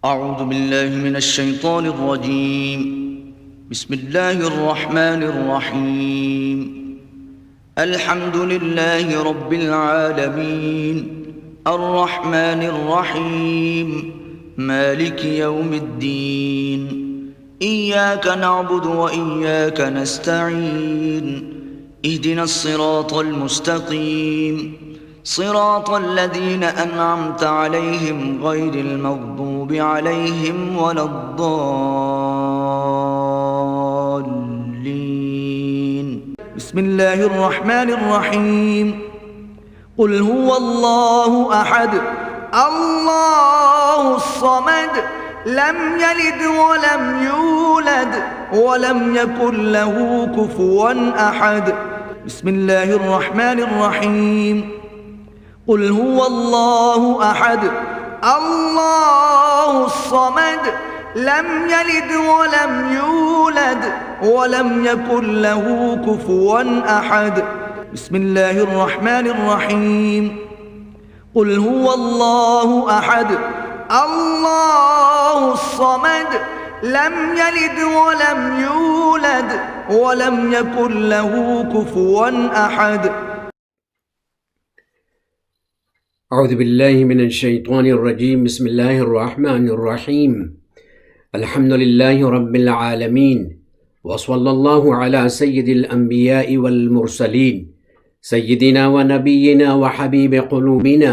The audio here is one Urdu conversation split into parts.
أعوذ بالله من الشيطان الرجيم. بسم الله الرحمن الرحيم. الحمد لله رب العالمين الرحمن الرحيم مالك يوم الدين. إياك نعبد وإياك نستعين. اهدنا الصراط المستقيم صراط الذين أنعمت عليهم غير المغضوب عليهم ولا الضالين. بسم الله الرحمن الرحيم. قل هو الله أحد الله الصمد لم يلد ولم يولد ولم يكن له كفوا أحد. بسم الله الرحمن الرحيم. قل هو الله أحد الله الصمد لم يلد ولم يولد ولم يكن له كفوا أحد. بسم الله الرحمن الرحيم. قل هو الله أحد الله الصمد لم يلد ولم يولد ولم يكن له كفوا أحد. اعوذ باللہ من الشیطان الرجیم. بسم اللہ الرحمن الرحیم. الحمد للہ رب العالمین وصلی اللہ علی سید الانبیاء والمرسلین سیدنا ونبینا وحبیب قلوبنا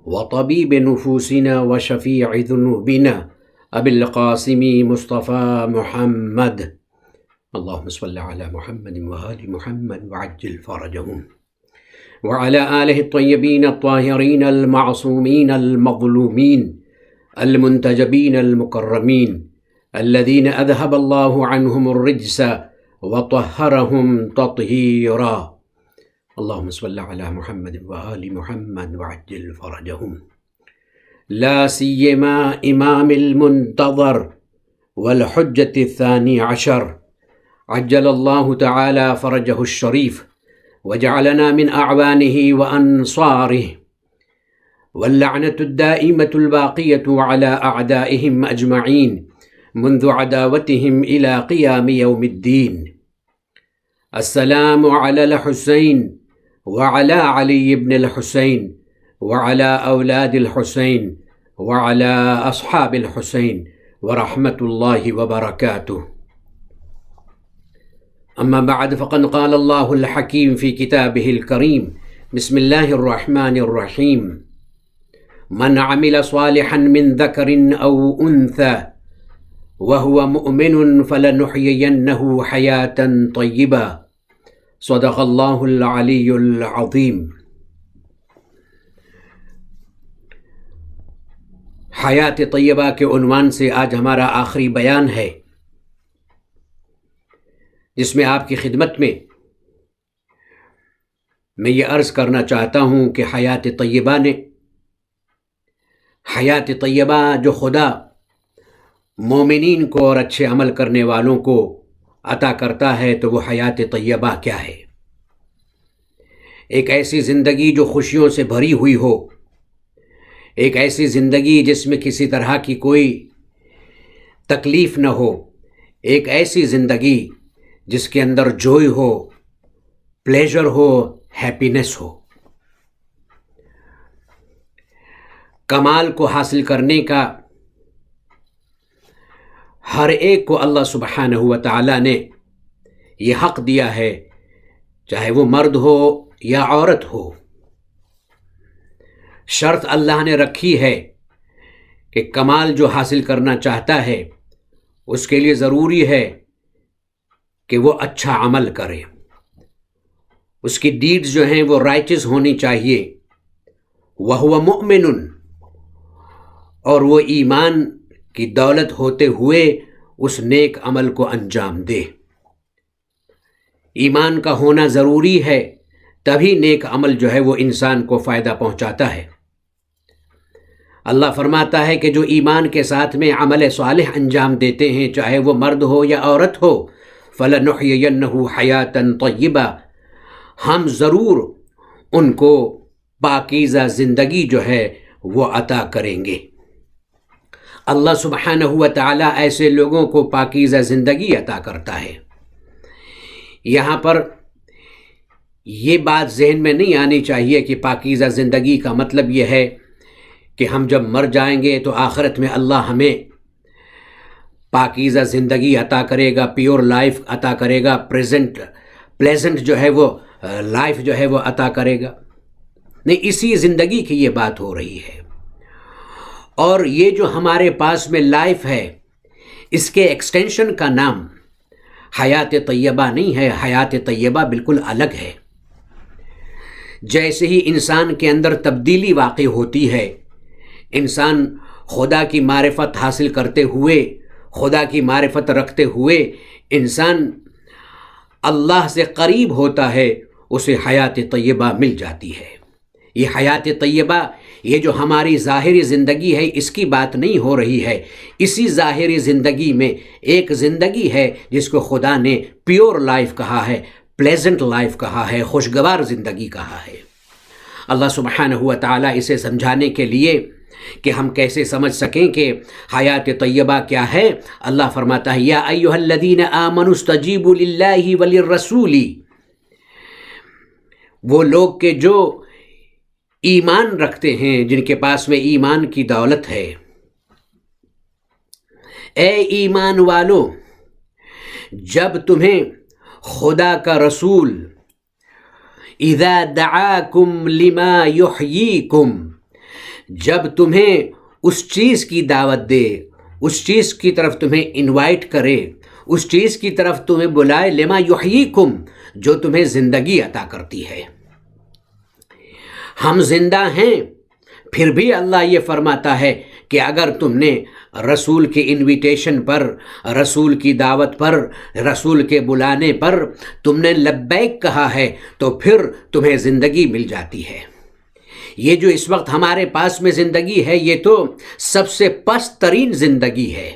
وطبیب نفوسنا وشفیع ذنوبنا ابی القاسم مصطفى محمد. اللہم صل علی محمد وآل محمد وعجل فرجهم وعلى آله الطيبين الطاهرين المعصومين المظلومين المنتجبين المكرمين الذين أذهب الله عنهم الرجس وطهرهم تطهيرا. اللهم صل على محمد وآل محمد وعجل فرجهم لا سيما إمام المنتظر والحجة الثاني عشر عجل الله تعالى فرجه الشريف وجعلنا من أعوانه وأنصاره واللعنة الدائمة الباقية على أعدائهم أجمعين منذ عداوتهم إلى قيام يوم الدين. السلام على الحسين وعلى علي بن الحسين وعلى أولاد الحسين وعلى أصحاب الحسين ورحمة الله وبركاته. اما بعد فقد قال الله الحكيم في كتابه الكريم. بسم الله الرحمن الرحيم. من عمل صالحا من ذكر أو أنثى وهو مؤمن فلنحيينه حياة طيبة. صدق الله العلي العظيم. حیات طیبہ کے عنوان سے آج ہمارا آخری بیان ہے، جس میں آپ کی خدمت میں یہ عرض کرنا چاہتا ہوں کہ حیات طیبہ جو خدا مومنین کو اور اچھے عمل کرنے والوں کو عطا کرتا ہے، تو وہ حیات طیبہ کیا ہے؟ ایک ایسی زندگی جو خوشیوں سے بھری ہوئی ہو، ایک ایسی زندگی جس میں کسی طرح کی کوئی تکلیف نہ ہو، ایک ایسی زندگی جس کے اندر جوائے ہو، پلیجر ہو، ہیپینس ہو. کمال کو حاصل کرنے کا ہر ایک کو اللہ سبحانہ و تعالی نے یہ حق دیا ہے، چاہے وہ مرد ہو یا عورت ہو. شرط اللہ نے رکھی ہے کہ کمال جو حاصل کرنا چاہتا ہے اس کے لیے ضروری ہے کہ وہ اچھا عمل کرے، اس کی ڈیڈز جو ہیں وہ رائچس ہونی چاہیے. وَهُوَ مُؤْمِنٌ، اور وہ ایمان کی دولت ہوتے ہوئے اس نیک عمل کو انجام دے. ایمان کا ہونا ضروری ہے، تبھی نیک عمل جو ہے وہ انسان کو فائدہ پہنچاتا ہے. اللہ فرماتا ہے کہ جو ایمان کے ساتھ میں عمل صالح انجام دیتے ہیں، چاہے وہ مرد ہو یا عورت ہو، فَلَنُحْيِيَنَّهُ حَيَاةً طَيِّبَةً، ہم ضرور ان کو پاکیزہ زندگی جو ہے وہ عطا کریں گے. اللہ سبحانہ و تعالیٰ ایسے لوگوں کو پاکیزہ زندگی عطا کرتا ہے۔ یہاں پر یہ بات ذہن میں نہیں آنی چاہیے کہ پاکیزہ زندگی کا مطلب یہ ہے کہ ہم جب مر جائیں گے تو آخرت میں اللہ ہمیں پاکیزہ زندگی عطا کرے گا، پیور لائف عطا کرے گا، پلیزنٹ جو ہے وہ لائف جو ہے وہ عطا کرے گا۔ نہیں، اسی زندگی کی یہ بات ہو رہی ہے۔ اور یہ جو ہمارے پاس میں لائف ہے، اس کے ایکسٹینشن کا نام حیات طیبہ نہیں ہے، حیات طیبہ بالکل الگ ہے۔ جیسے ہی انسان کے اندر تبدیلی واقع ہوتی ہے، انسان خدا کی معرفت حاصل کرتے ہوئے، خدا کی معرفت رکھتے ہوئے انسان اللہ سے قریب ہوتا ہے، اسے حیات طیبہ مل جاتی ہے۔ یہ حیات طیبہ، یہ جو ہماری ظاہری زندگی ہے، اس کی بات نہیں ہو رہی ہے۔ اسی ظاہری زندگی میں ایک زندگی ہے جس کو خدا نے پیور لائف کہا ہے، پلیزنٹ لائف کہا ہے، خوشگوار زندگی کہا ہے۔ اللہ سبحانہ و تعالیٰ اسے سمجھانے کے لیے کہ ہم کیسے سمجھ سکیں کہ حیات طیبہ کیا ہے، اللہ فرماتا ہے، یا ایھا الذین آمنوا استجیبوا للہ وللرسول، وہ لوگ کہ جو ایمان رکھتے ہیں، جن کے پاس میں ایمان کی دولت ہے، اے ایمان والو، جب تمہیں خدا کا رسول اذا دعاکم لما یحییکم، جب تمہیں اس چیز کی دعوت دے، اس چیز کی طرف تمہیں انوائٹ کرے، اس چیز کی طرف تمہیں بلائے، لما یحییکم، جو تمہیں زندگی عطا کرتی ہے۔ ہم زندہ ہیں، پھر بھی اللہ یہ فرماتا ہے کہ اگر تم نے رسول کے انویٹیشن پر، رسول کی دعوت پر، رسول کے بلانے پر تم نے لبیک کہا ہے تو پھر تمہیں زندگی مل جاتی ہے۔ یہ جو اس وقت ہمارے پاس میں زندگی ہے، یہ تو سب سے پست ترین زندگی ہے،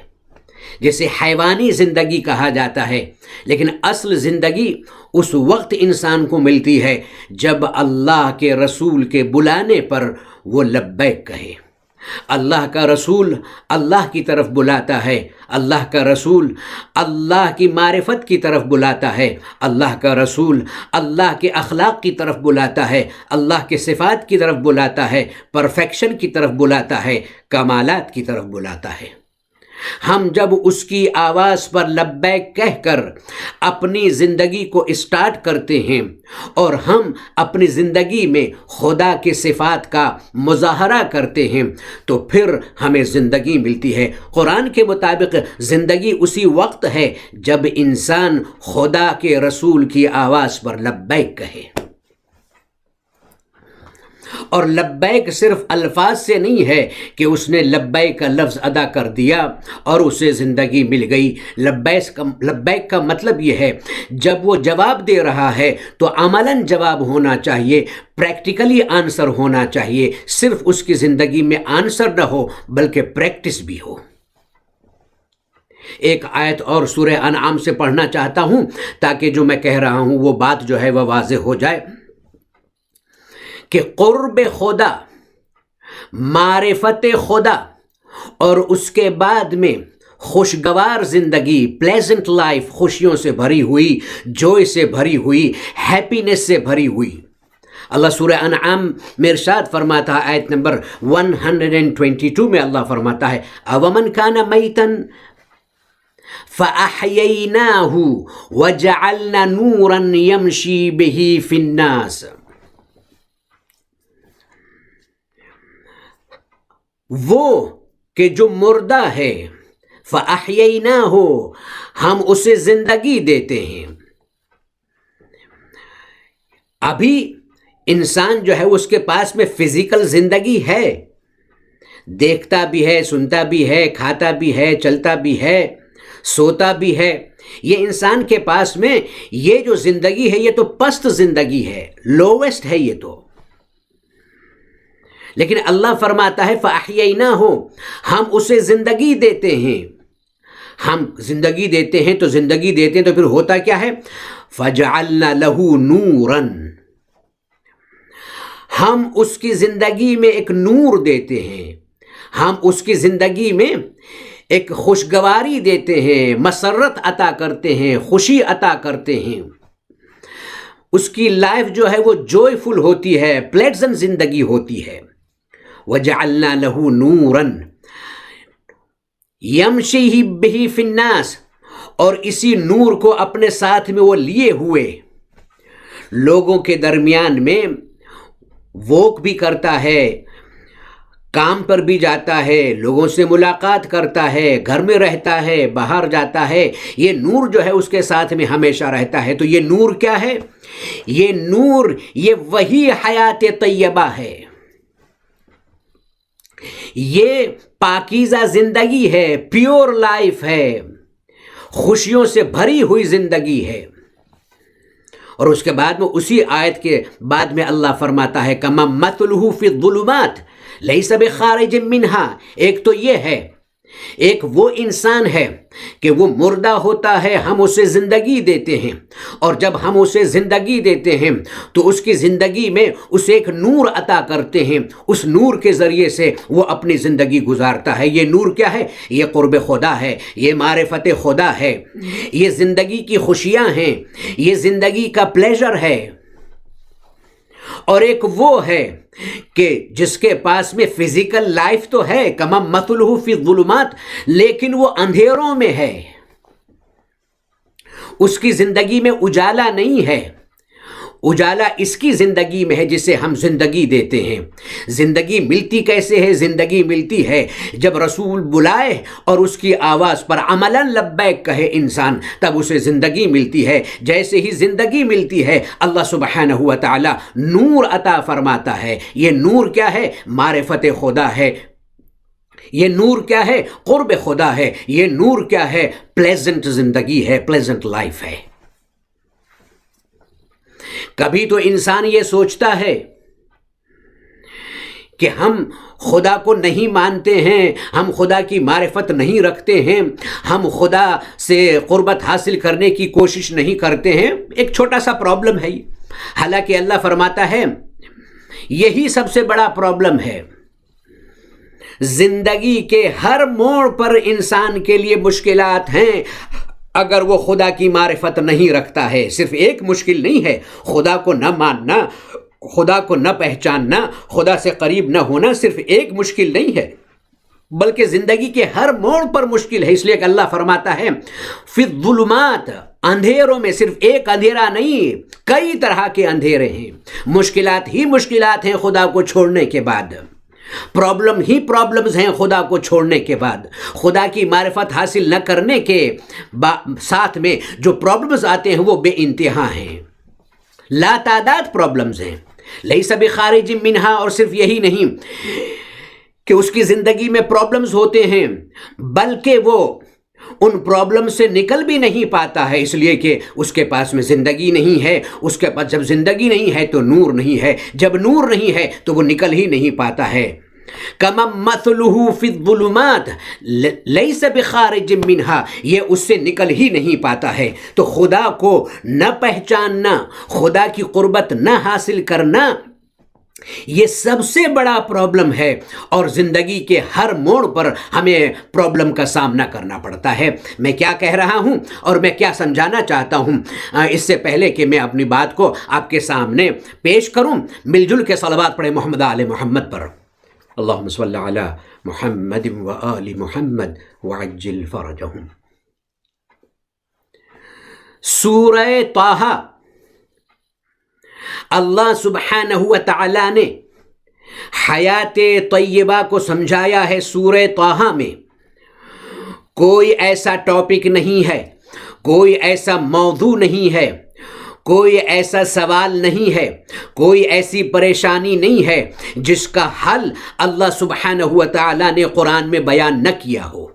جسے حیوانی زندگی کہا جاتا ہے، لیکن اصل زندگی اس وقت انسان کو ملتی ہے جب اللہ کے رسول کے بلانے پر وہ لبیک کہے۔ اللہ کا رسول اللہ کی طرف بلاتا ہے، اللہ کا رسول اللہ کی معرفت کی طرف بلاتا ہے، اللہ کا رسول اللہ کے اخلاق کی طرف بلاتا ہے، اللہ کے صفات کی طرف بلاتا ہے، پرفیکشن کی طرف بلاتا ہے، کمالات کی طرف بلاتا ہے۔ ہم جب اس کی آواز پر لبیک کہہ کر اپنی زندگی کو اسٹارٹ کرتے ہیں اور ہم اپنی زندگی میں خدا کے صفات کا مظاہرہ کرتے ہیں تو پھر ہمیں زندگی ملتی ہے۔ قرآن کے مطابق زندگی اسی وقت ہے جب انسان خدا کے رسول کی آواز پر لبیک کہے۔ اور لبیک صرف الفاظ سے نہیں ہے کہ اس نے لبیک کا لفظ ادا کر دیا اور اسے زندگی مل گئی۔ لبیک کا مطلب یہ ہے جب وہ جواب دے رہا ہے تو عملاً جواب ہونا چاہیے، پریکٹیکلی آنسر ہونا چاہیے، صرف اس کی زندگی میں آنسر نہ ہو بلکہ پریکٹس بھی ہو۔ ایک آیت اور سورہ انعام سے پڑھنا چاہتا ہوں تاکہ جو میں کہہ رہا ہوں وہ بات جو ہے وہ واضح ہو جائے کہ قرب خدا، معرفت خدا اور اس کے بعد میں خوشگوار زندگی، پلیزنٹ لائف، خوشیوں سے بھری ہوئی، جوئے سے بھری ہوئی، ہیپینس سے بھری ہوئی۔ اللہ سورہ انعام میں ارشاد فرماتا ہے، آیت نمبر 122 میں اللہ فرماتا ہے، اومن کان میتا فاحییناہ وجعلنا نورا یمشی بہ فی الناس، وہ کہ جو مردہ ہے، فَأَحْيَيْنَاهُ، ہم اسے زندگی دیتے ہیں۔ ابھی انسان جو ہے اس کے پاس میں فزیکل زندگی ہے، دیکھتا بھی ہے، سنتا بھی ہے، کھاتا بھی ہے، چلتا بھی ہے، سوتا بھی ہے۔ یہ انسان کے پاس میں یہ جو زندگی ہے یہ تو پست زندگی ہے، لوویسٹ ہے یہ تو۔ لیکن اللہ فرماتا ہے فَأَحْيَيْنَاهُ، ہم اسے زندگی دیتے ہیں۔ ہم زندگی دیتے ہیں تو زندگی دیتے ہیں تو پھر ہوتا کیا ہے؟ فَجَعَلْنَا لَهُ نُورًا، ہم اس کی زندگی میں ایک نور دیتے ہیں، ہم اس کی زندگی میں ایک خوشگواری دیتے ہیں، مسرت عطا کرتے ہیں، خوشی عطا کرتے ہیں، اس کی لائف جو ہے وہ جوائفل ہوتی ہے، پلیزنٹ زندگی ہوتی ہے۔ وَجَعَلْنَا لَهُ نُورًا يَمْشِي بِهِ فِي النَّاسِ، اور اسی نور کو اپنے ساتھ میں وہ لیے ہوئے لوگوں کے درمیان میں واک بھی کرتا ہے، کام پر بھی جاتا ہے، لوگوں سے ملاقات کرتا ہے، گھر میں رہتا ہے، باہر جاتا ہے، یہ نور جو ہے اس کے ساتھ میں ہمیشہ رہتا ہے۔ تو یہ نور کیا ہے؟ یہ نور، یہ وہی حیات طیبہ ہے، یہ پاکیزہ زندگی ہے، پیور لائف ہے، خوشیوں سے بھری ہوئی زندگی ہے۔ اور اس کے بعد میں اسی آیت کے بعد میں اللہ فرماتا ہے کَمَن مَثْلُهُ فِي الظُّلُمَاتِ لَيْسَ بِخَارِجٍ مِّنْهَا۔ ایک تو یہ ہے، ایک وہ انسان ہے کہ وہ مردہ ہوتا ہے، ہم اسے زندگی دیتے ہیں، اور جب ہم اسے زندگی دیتے ہیں تو اس کی زندگی میں اسے ایک نور عطا کرتے ہیں، اس نور کے ذریعے سے وہ اپنی زندگی گزارتا ہے۔ یہ نور کیا ہے؟ یہ قرب خدا ہے، یہ معرفت خدا ہے، یہ زندگی کی خوشیاں ہیں، یہ زندگی کا پلیزر ہے۔ اور ایک وہ ہے کہ جس کے پاس میں فزیکل لائف تو ہے، کَمَن مَثْلُهُ فِي الظُّلُمَاتِ، لیکن وہ اندھیروں میں ہے، اس کی زندگی میں اجالا نہیں ہے۔ اجالا اس کی زندگی میں ہے جسے ہم زندگی دیتے ہیں۔ زندگی ملتی کیسے ہے؟ زندگی ملتی ہے جب رسول بلائے اور اس کی آواز پر عملاً لبیک کہے انسان، تب اسے زندگی ملتی ہے۔ جیسے ہی زندگی ملتی ہے، اللہ سبحانہ و تعالی نور عطا فرماتا ہے۔ یہ نور کیا ہے؟ معرفت خدا ہے۔ یہ نور کیا ہے؟ قرب خدا ہے۔ یہ نور کیا ہے؟ پلیزنٹ زندگی ہے، پلیزنٹ لائف ہے۔ کبھی تو انسان یہ سوچتا ہے کہ ہم خدا کو نہیں مانتے ہیں، ہم خدا کی معرفت نہیں رکھتے ہیں، ہم خدا سے قربت حاصل کرنے کی کوشش نہیں کرتے ہیں۔ ایک چھوٹا سا پرابلم ہے، حالانکہ اللہ فرماتا ہے یہی سب سے بڑا پرابلم ہے۔ زندگی کے ہر موڑ پر انسان کے لیے مشکلات ہیں اگر وہ خدا کی معرفت نہیں رکھتا ہے۔ صرف ایک مشکل نہیں ہے، خدا کو نہ ماننا، خدا کو نہ پہچاننا، خدا سے قریب نہ ہونا صرف ایک مشکل نہیں ہے، بلکہ زندگی کے ہر موڑ پر مشکل ہے۔ اس لیے کہ اللہ فرماتا ہے فی الظلمات، اندھیروں میں، صرف ایک اندھیرا نہیں، کئی طرح کے اندھیرے ہیں۔ مشکلات ہی مشکلات ہیں خدا کو چھوڑنے کے بعد، پرابلم ہی پرابلمز ہیں خدا کو چھوڑنے کے بعد۔ خدا کی معرفت حاصل نہ کرنے کے ساتھ میں جو پرابلمز آتے ہیں وہ بے انتہا ہیں، لا تعداد پرابلمز ہیں۔ لیس بخارج منہا، اور صرف یہی نہیں کہ اس کی زندگی میں پرابلمز ہوتے ہیں، بلکہ وہ ان پرابلم سے نکل بھی نہیں پاتا ہے، اس لیے کہ اس کے پاس میں زندگی نہیں ہے۔ اس کے پاس جب زندگی نہیں ہے تو نور نہیں ہے، جب نور نہیں ہے تو وہ نکل ہی نہیں پاتا ہے۔ کَمَن مَثْلُهُ فِي الظُّلُمَاتِ لَيْسَ بِخَارِجٍ مِّنْهَا، یہ اس سے نکل ہی نہیں پاتا ہے۔ تو خدا کو نہ پہچاننا، خدا کی قربت نہ حاصل کرنا، یہ سب سے بڑا پرابلم ہے، اور زندگی کے ہر موڑ پر ہمیں پرابلم کا سامنا کرنا پڑتا ہے۔ میں کیا کہہ رہا ہوں اور میں کیا سمجھانا چاہتا ہوں، اس سے پہلے کہ میں اپنی بات کو آپ کے سامنے پیش کروں، مل جل کے صلوات پڑھیں محمد آل محمد پر۔ اللہم صلی علی محمد و آل محمد وعجل فرجہم۔ سورہ طٰہٰ، اللہ سبحانہ و تعالی نے حیات طیبہ کو سمجھایا ہے سورہ طٰہٰ میں۔ کوئی ایسا ٹاپک نہیں ہے، کوئی ایسا موضوع نہیں ہے، کوئی ایسا سوال نہیں ہے، کوئی ایسی پریشانی نہیں ہے جس کا حل اللہ سبحانہ و تعالی نے قرآن میں بیان نہ کیا ہو۔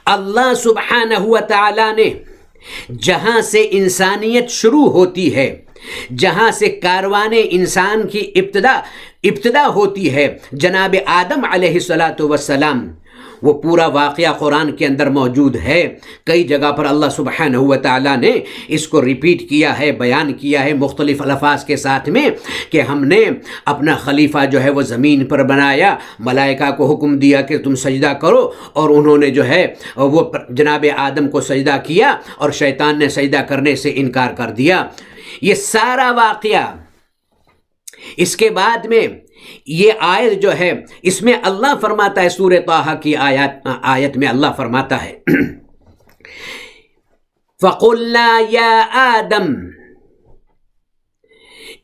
اللہ سبحانہ و تعالی نے جہاں سے انسانیت شروع ہوتی ہے، جہاں سے کاروان انسان کی ابتدا ہوتی ہے، جناب آدم علیہ الصلاۃ والسلام، وہ پورا واقعہ قرآن کے اندر موجود ہے. کئی جگہ پر اللہ سبحانہ و تعالیٰ نے اس کو ریپیٹ کیا ہے، بیان کیا ہے مختلف الفاظ کے ساتھ میں کہ ہم نے اپنا خلیفہ جو ہے وہ زمین پر بنایا، ملائکہ کو حکم دیا کہ تم سجدہ کرو، اور انہوں نے جو ہے وہ جناب آدم کو سجدہ کیا اور شیطان نے سجدہ کرنے سے انکار کر دیا. یہ سارا واقعہ. اس کے بعد میں یہ آیت جو ہے اس میں اللہ فرماتا ہے، سورہ طٰہٰ کی آیت میں اللہ فرماتا ہے فَقُلْنَا يَا آدَمْ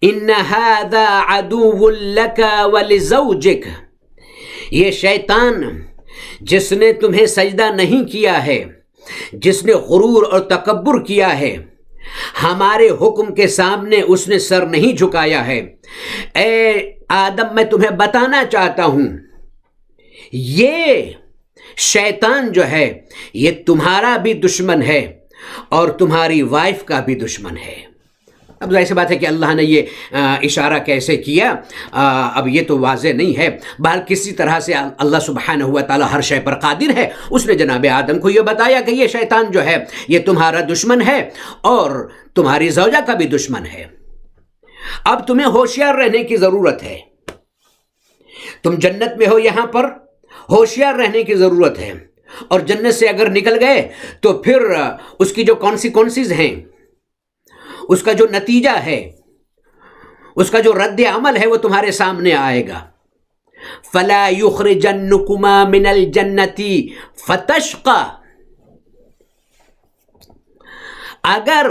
إِنَّ هَذَا عَدُوٌّ لَكَ وَلِزَوْجِكَ. یہ شیطان جس نے تمہیں سجدہ نہیں کیا ہے، جس نے غرور اور تکبر کیا ہے، ہمارے حکم کے سامنے اس نے سر نہیں جھکایا ہے. اے آدم میں تمہیں بتانا چاہتا ہوں، یہ شیطان جو ہے یہ تمہارا بھی دشمن ہے اور تمہاری وائف کا بھی دشمن ہے. اب ظاہر سی بات ہے کہ اللہ نے یہ اشارہ کیسے کیا اب یہ تو واضح نہیں ہے. بہر کسی طرح سے اللہ سبحانہ و تعالیٰ ہر شے پر قادر ہے. اس نے جناب آدم کو یہ بتایا کہ یہ شیطان جو ہے یہ تمہارا دشمن ہے اور تمہاری زوجہ کا بھی دشمن ہے. اب تمہیں ہوشیار رہنے کی ضرورت ہے. تم جنت میں ہو، یہاں پر ہوشیار رہنے کی ضرورت ہے. اور جنت سے اگر نکل گئے تو پھر اس کی جو کانسیکوینسز ہیں، اس کا جو نتیجہ ہے، اس کا جو رد عمل ہے وہ تمہارے سامنے آئے گا. فَلَا يُخْرِجَنُّكُمَا مِنَ الْجَنَّةِ فَتَشْقَى. اگر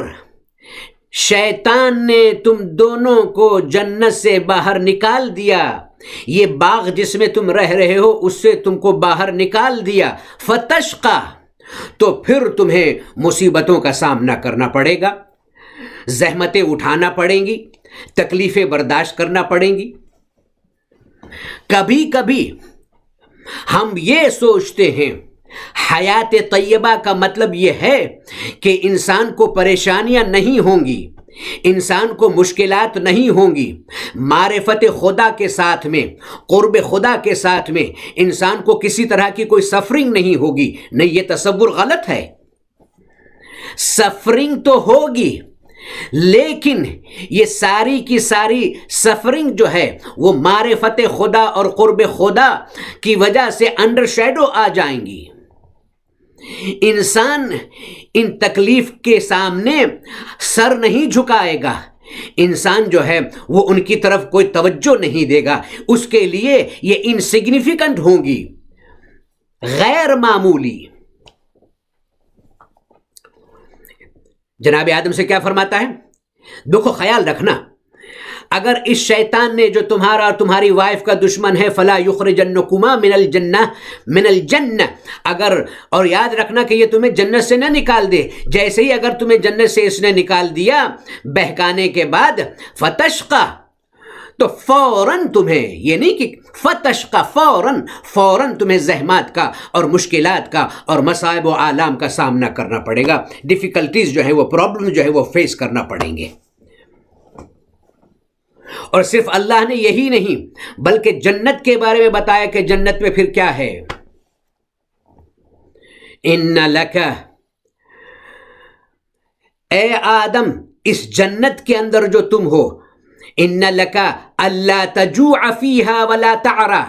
شیطان نے تم دونوں کو جنت سے باہر نکال دیا، یہ باغ جس میں تم رہ رہے ہو اس سے تم کو باہر نکال دیا، فَتَشْقَى، تو پھر تمہیں مصیبتوں کا سامنا کرنا پڑے گا، زحمتیں اٹھانا پڑیں گی، تکلیفیں برداشت کرنا پڑیں گی. کبھی کبھی ہم یہ سوچتے ہیں حیات طیبہ کا مطلب یہ ہے کہ انسان کو پریشانیاں نہیں ہوں گی، انسان کو مشکلات نہیں ہوں گی، معرفت خدا کے ساتھ میں، قرب خدا کے ساتھ میں انسان کو کسی طرح کی کوئی سفرنگ نہیں ہوگی. نہیں، یہ تصور غلط ہے. سفرنگ تو ہوگی، لیکن یہ ساری کی ساری سفرنگ جو ہے وہ معرفت خدا اور قرب خدا کی وجہ سے انڈر شیڈو آ جائیں گی. انسان ان تکلیف کے سامنے سر نہیں جھکائے گا، انسان جو ہے وہ ان کی طرف کوئی توجہ نہیں دے گا، اس کے لیے یہ انسگنیفیکنٹ ہوں گی، غیر معمولی. جناب آدم سے کیا فرماتا ہے؟ دیکھو خیال رکھنا، اگر اس شیطان نے جو تمہارا اور تمہاری وائف کا دشمن ہے، فلا یخرجنکما من الجنہ، اگر، اور یاد رکھنا کہ یہ تمہیں جنت سے نہ نکال دے، جیسے ہی اگر تمہیں جنت سے اس نے نکال دیا بہکانے کے بعد، فتشقى، تو فوراً تمہیں، یہ نہیں کہ فتشقى، فوراً تمہیں زحمات کا اور مشکلات کا اور مصائب و آلام کا سامنا کرنا پڑے گا، ڈیفیکلٹیز جو ہے وہ پرابلم جو ہے وہ فیس کرنا پڑیں گے. اور صرف اللہ نے یہی نہیں بلکہ جنت کے بارے میں بتایا کہ جنت میں پھر کیا ہے. ان لک، اے آدم اس جنت کے اندر جو تم ہو، ان لک الا تجوع فیہا ولا تعرى،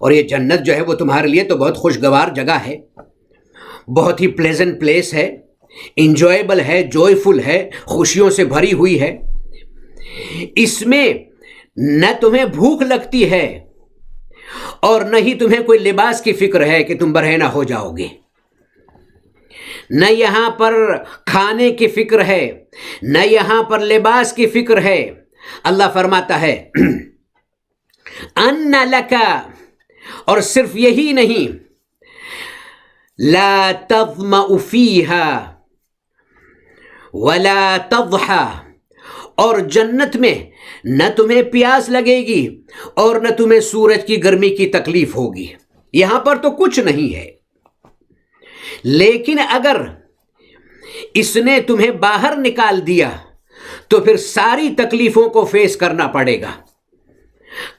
اور یہ جنت جو ہے وہ تمہارے لیے تو بہت خوشگوار جگہ ہے، بہت ہی پلیزنٹ پلیس ہے، انجوائبل ہے، جوائفل ہے، خوشیوں سے بھری ہوئی ہے. اس میں نہ تمہیں بھوک لگتی ہے اور نہ ہی تمہیں کوئی لباس کی فکر ہے کہ تم برہنہ ہو جاؤ گے، نہ یہاں پر کھانے کی فکر ہے، نہ یہاں پر لباس کی فکر ہے. اللہ فرماتا ہے ان لک، اور صرف یہی نہیں، لا تظمأ فیہا ولا تضحى، اور جنت میں نہ تمہیں پیاس لگے گی اور نہ تمہیں سورج کی گرمی کی تکلیف ہوگی. یہاں پر تو کچھ نہیں ہے، لیکن اگر اس نے تمہیں باہر نکال دیا تو پھر ساری تکلیفوں کو فیس کرنا پڑے گا.